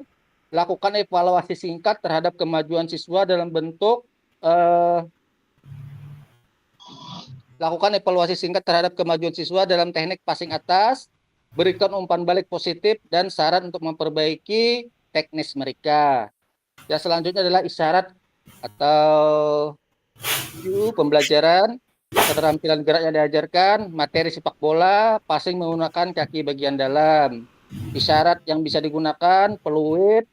lakukan evaluasi singkat terhadap kemajuan siswa dalam bentuk teknik passing atas, berikan umpan balik positif dan saran untuk memperbaiki teknis mereka. Ya, selanjutnya adalah isyarat atau pembelajaran, keterampilan gerak yang diajarkan, materi sepak bola, passing menggunakan kaki bagian dalam. Isyarat yang bisa digunakan, peluit,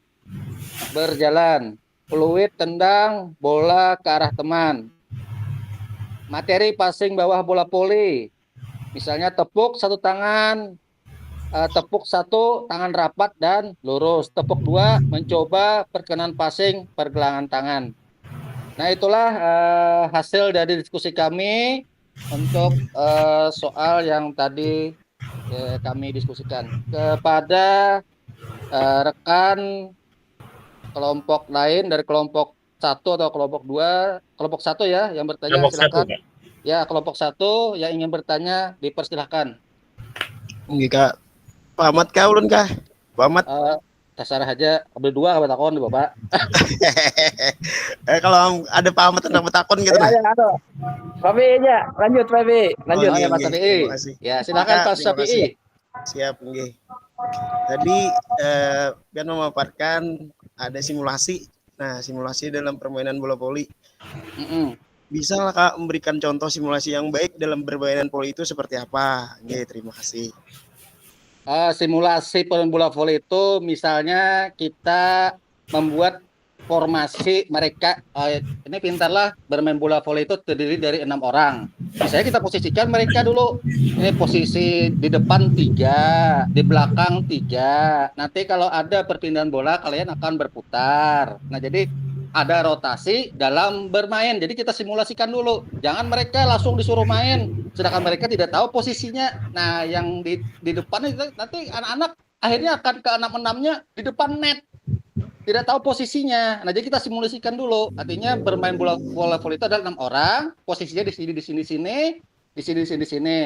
berjalan, peluit tendang bola ke arah teman. Materi passing bawah bola voli, misalnya tepuk satu tangan, tepuk satu tangan rapat dan lurus, tepuk 2 mencoba perkenan passing pergelangan tangan. Nah, itulah hasil dari diskusi kami untuk soal yang tadi kami diskusikan. Kepada rekan kelompok lain dari kelompok 1 atau kelompok 2, kelompok 1 ya yang bertanya, Kelompok silakan. 1, Ya, kelompok 1 yang ingin bertanya dipersilahkan. Nggih Kak. Pak Ahmad kah ulun kah? Pak Ahmad. Terserah aja, ambil 2 apa takon di Bapak. Kalau ada Pak Ahmad tentang betakon gitu nah. Pak aja, lanjut Pak lanjut. Ya, Pak Syafi'i. Ya, silakan Pak Syafi'i. Siap, nggih. Tadi Pian memaparkan ada simulasi. Nah, simulasi dalam permainan bola voli. Bisa lah Kak memberikan contoh simulasi yang baik dalam permainan voli itu seperti apa? Nggih, terima kasih. Simulasi permainan bola voli itu misalnya kita membuat formasi mereka, ini pintarlah bermain bola voli itu terdiri dari 6 orang. Misalnya kita posisikan mereka dulu, ini posisi di depan 3, di belakang 3. Nanti kalau ada perpindahan bola kalian akan berputar. Nah, jadi ada rotasi dalam bermain. Jadi kita simulasikan dulu. Jangan mereka langsung disuruh main, sedangkan mereka tidak tahu posisinya. Nah, yang di depan itu nanti anak-anak akhirnya akan ke 6-6-nya di depan net. Tidak tahu posisinya. Nah, jadi kita simulasikan dulu. Artinya bermain bola voli itu ada 6 orang, posisinya di sini.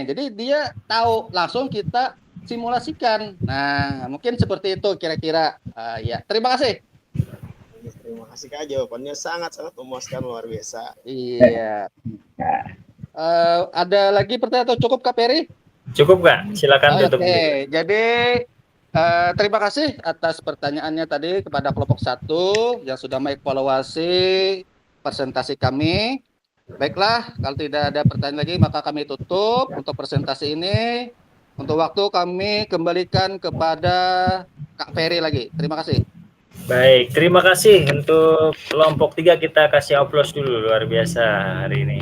Jadi dia tahu, langsung kita simulasikan. Nah, mungkin seperti itu kira-kira. Ya, terima kasih. Terima kasih Kak, jawabannya sangat-sangat memuaskan, luar biasa. Iya. Ada lagi pertanyaan atau cukup Kak Peri? Cukup Kak, silakan tutup. Oke, jadi terima kasih atas pertanyaannya tadi kepada kelompok 1 yang sudah mengevaluasi presentasi kami. Baiklah, kalau tidak ada pertanyaan lagi maka kami tutup untuk presentasi ini. Untuk waktu kami kembalikan kepada Kak Ferry lagi. Terima kasih. Baik, terima kasih untuk kelompok 3, kita kasih aplaus dulu, luar biasa hari ini.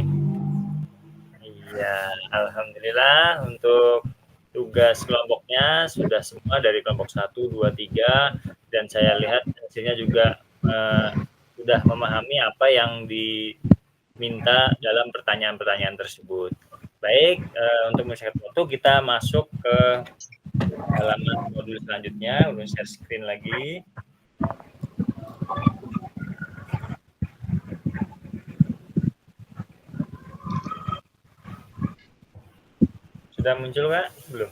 Iya, alhamdulillah untuk tugas kelompoknya sudah semua dari kelompok 1, 2, 3, dan saya lihat hasilnya juga sudah memahami apa yang diminta dalam pertanyaan-pertanyaan tersebut. Baik, untuk mengisikan waktu kita masuk ke halaman modul selanjutnya. Ulun share screen lagi. Sudah muncul Kak? Belum?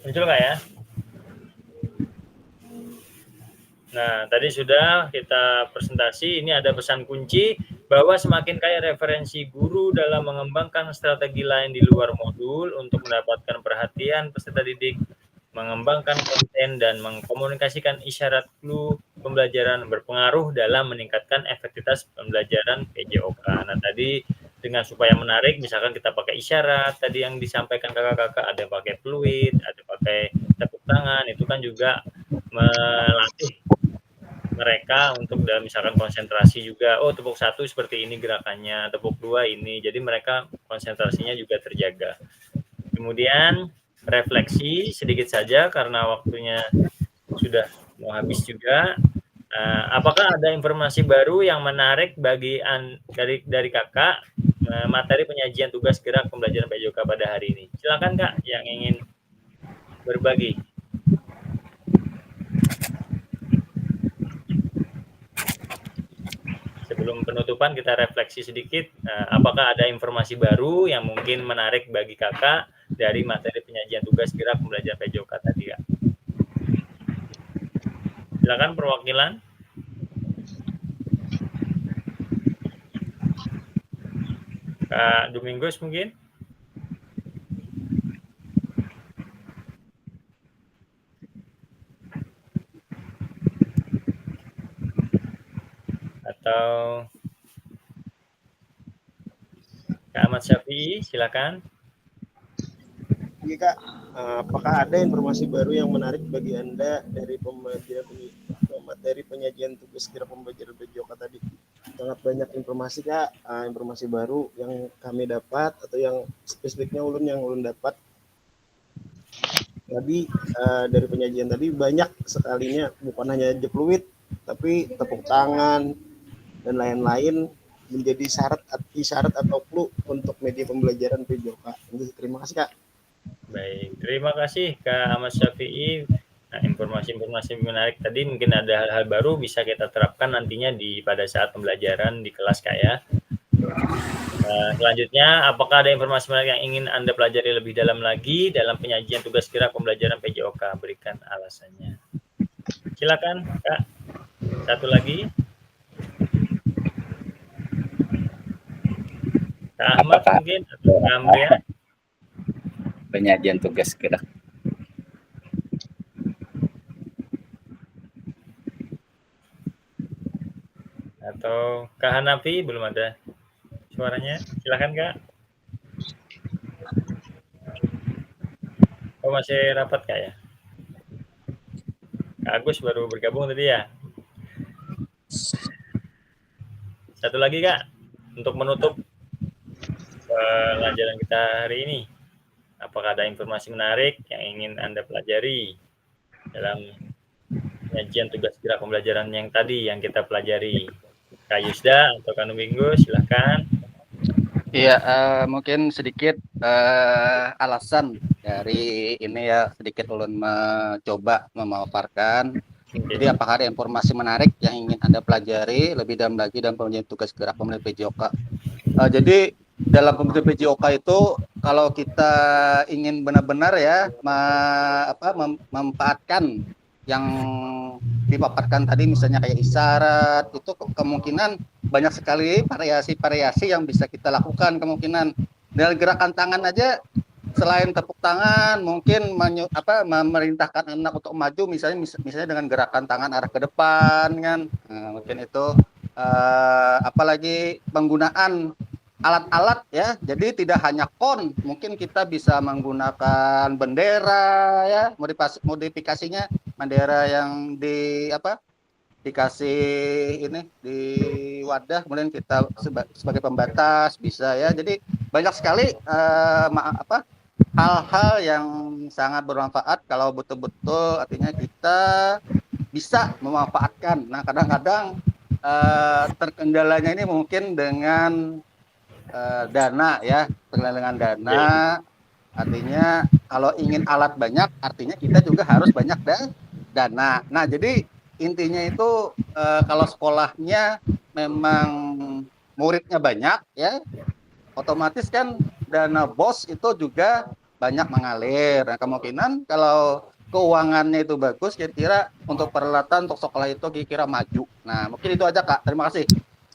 Muncul nggak ya? Nah, tadi sudah kita presentasi. Ini ada pesan kunci bahwa semakin kaya referensi guru dalam mengembangkan strategi lain di luar modul untuk mendapatkan perhatian peserta didik, mengembangkan konten dan mengkomunikasikan isyarat clue pembelajaran berpengaruh dalam meningkatkan efektivitas pembelajaran PJOK. Nah, tadi dengan supaya menarik, misalkan kita pakai isyarat, tadi yang disampaikan kakak-kakak, ada pakai fluid, ada pakai tepuk tangan, itu kan juga melatih mereka untuk dalam misalkan konsentrasi juga. Oh, tepuk 1 seperti ini gerakannya, tepuk 2 ini. Jadi mereka konsentrasinya juga terjaga. Kemudian refleksi sedikit saja karena waktunya sudah mau habis juga. Apakah ada informasi baru yang menarik bagi dari kakak materi penyajian tugas gerak pembelajaran PJOK pada hari ini? Silakan Kak yang ingin berbagi. Sebelum penutupan kita refleksi sedikit, apakah ada informasi baru yang mungkin menarik bagi kakak dari materi penyajian tugas gerak pembelajaran PJOK tadi Kak? Silakan perwakilan. Kak Domingos mungkin? Atau Kak Ahmad Syafi'i, silakan. Iya Kak, apakah ada informasi baru yang menarik bagi Anda dari materi penyajian tugas gerak pembelajaran PJOK tadi? Sangat banyak informasi Kak, informasi baru yang kami dapat atau yang spesifiknya ulun dapat. Tadi dari penyajian tadi banyak sekalinya, bukan hanya jepluit, tapi tepuk tangan dan lain-lain menjadi isyarat atau clue untuk media pembelajaran PJOK. Terima kasih Kak. Baik, terima kasih Kak Ahmad Syafi'i Nah, informasi-informasi menarik tadi mungkin ada hal-hal baru bisa kita terapkan nantinya pada saat pembelajaran di kelas Kak ya. Selanjutnya, apakah ada informasi menarik yang ingin Anda pelajari lebih dalam lagi dalam penyajian tugas gerak pembelajaran PJOK? Berikan alasannya. Silakan Kak. Satu lagi. Kak Ahmad mungkin atau Kak Amria. Penyajian tugas gerak. Atau Kak Hanafi belum ada suaranya. Silakan Kak. Oh masih rapat Kak ya? Kak Agus baru bergabung tadi ya. Satu lagi Kak, untuk menutup pelajaran kita hari ini. Apakah ada informasi menarik yang ingin Anda pelajari dalam penyajian tugas gerak pembelajaran yang tadi yang kita pelajari? Kak Yusda atau Kak Domingo, silahkan. Iya, mungkin sedikit alasan dari ini ya, sedikit ulun mencoba memaparkan. Jadi apakah ada informasi menarik yang ingin Anda pelajari lebih dalam lagi dalam penyajian tugas gerak pembelajaran PJOK? Jadi dalam pembelajaran PJOK itu kalau kita ingin benar-benar ya memanfaatkan yang dipaparkan tadi misalnya kayak isyarat, itu kemungkinan banyak sekali variasi-variasi yang bisa kita lakukan. Kemungkinan dari gerakan tangan aja, selain tepuk tangan mungkin memerintahkan anak untuk maju, misalnya dengan gerakan tangan arah ke depan kan. Nah, mungkin itu apalagi penggunaan alat-alat ya, jadi tidak hanya kon, mungkin kita bisa menggunakan bendera ya, modifikasinya bendera yang dikasih ini di wadah, kemudian kita sebagai pembatas bisa ya. Jadi banyak sekali hal-hal yang sangat bermanfaat kalau betul-betul artinya kita bisa memanfaatkan. Nah kadang-kadang terkendalanya ini mungkin dengan dana ya, dengan dana. Artinya kalau ingin alat banyak, artinya kita juga harus banyak dana. Nah jadi intinya itu kalau sekolahnya memang muridnya banyak ya, otomatis kan dana BOS itu juga banyak mengalir. Nah kemungkinan kalau keuangannya itu bagus, kira-kira untuk peralatan untuk sekolah itu kira-kira maju. Nah mungkin itu aja Kak, terima kasih.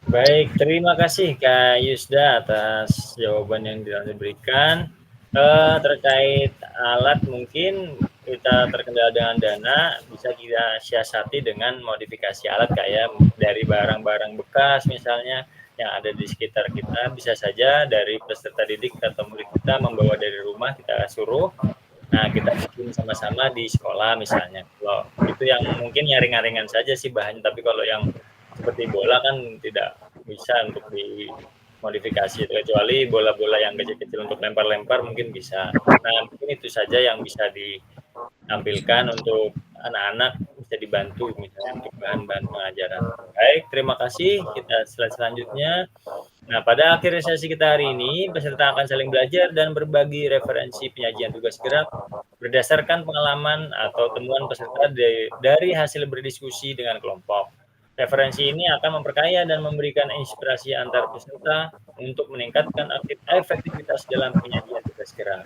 Baik, terima kasih Kak Yusda atas jawaban yang diberikan. Terkait alat mungkin kita terkendala dengan dana, bisa kita siasati dengan modifikasi alat kayak dari barang-barang bekas misalnya yang ada di sekitar kita, bisa saja dari peserta didik atau murid kita membawa dari rumah, kita suruh. Nah, kita bikin sama-sama di sekolah misalnya. Kalau itu yang mungkin yang ringan-ringan saja sih bahannya, tapi kalau yang seperti bola kan tidak bisa untuk dimodifikasi, kecuali bola-bola yang kecil-kecil untuk lempar-lempar mungkin bisa. Nah, mungkin itu saja yang bisa ditampilkan untuk anak-anak, bisa dibantu misalnya untuk bahan-bahan pengajaran. Baik, terima kasih. Kita selanjutnya. Nah, pada akhir sesi kita hari ini, peserta akan saling belajar dan berbagi referensi penyajian tugas gerak berdasarkan pengalaman atau temuan peserta dari hasil berdiskusi dengan kelompok. Referensi ini akan memperkaya dan memberikan inspirasi antar peserta untuk meningkatkan efektivitas dalam penyajian tugas gerak.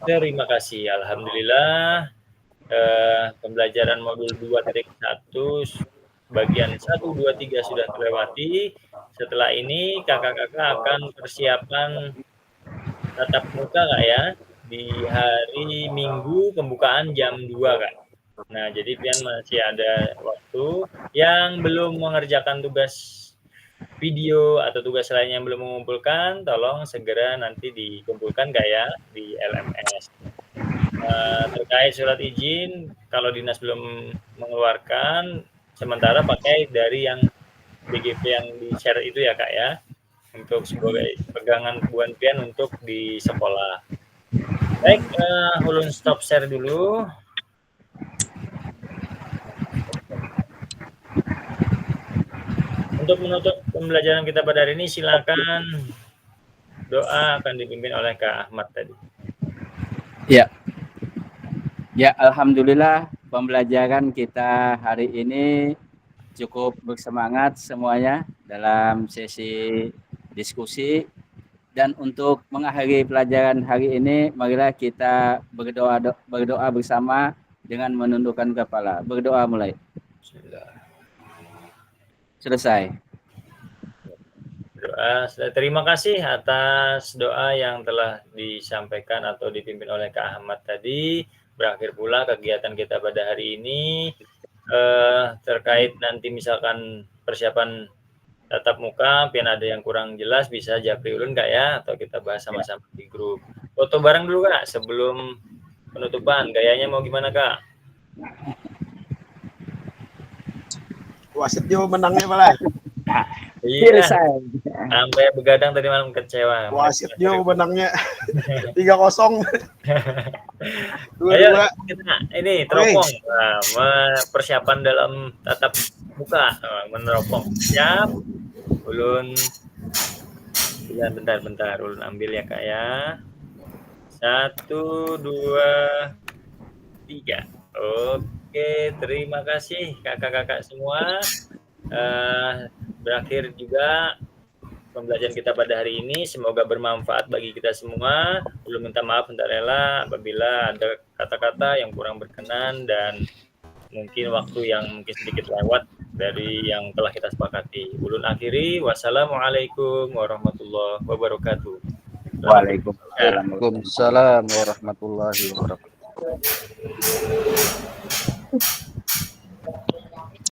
Terima kasih. Alhamdulillah, pembelajaran modul 2.1 bagian 1, 2, 3 sudah terlewati. Setelah ini kakak-kakak akan persiapan tatap muka Kak ya, di hari Minggu pembukaan jam 2 Kak. Nah, jadi pian masih ada waktu. Yang belum mengerjakan tugas video atau tugas lainnya yang belum mengumpulkan, tolong segera nanti dikumpulkan kayak di LMS. Terkait surat izin, kalau dinas belum mengeluarkan, sementara pakai dari yang BGP yang di-share itu ya Kak ya, untuk sebagai pegangan buan pian untuk di sekolah. Baik, ulun stop share dulu. Untuk menutup pembelajaran kita pada hari ini, silakan doa akan dipimpin oleh Kak Ahmad tadi. Ya. Ya, alhamdulillah pembelajaran kita hari ini cukup bersemangat semuanya dalam sesi diskusi. Dan untuk mengakhiri pelajaran hari ini, marilah kita berdoa bersama dengan menundukkan kepala. Berdoa mulai. Selesai. Doa. Terima kasih atas doa yang telah disampaikan atau dipimpin oleh Kak Ahmad tadi. Berakhir pula kegiatan kita pada hari ini. Terkait nanti misalkan persiapan tatap muka, pian ada yang kurang jelas bisa japri ulun Kak ya, atau kita bahas sama-sama di grup. Foto bareng dulu Kak sebelum penutupan. Gayanya mau gimana Kak? Wasit juga menangnya malah. Iya. Sampai begadang tadi malam kecewa. Wasit juga menangnya 3-0. Ayo kita ini teropong. Persiapan dalam tatap muka meneropong. Siap. Ulun bentar ulun ambil ya Kak ya. 1, 2, 3. Oke, terima kasih kakak-kakak semua. Berakhir juga pembelajaran kita pada hari ini. Semoga bermanfaat bagi kita semua. Belum minta maaf, minta rela apabila ada kata-kata yang kurang berkenan dan mungkin waktu yang mungkin sedikit lewat dari yang telah kita sepakati. Ulun akhiri, wassalamualaikum warahmatullahi wabarakatuh. Waalaikumsalam warahmatullahi wabarakatuh.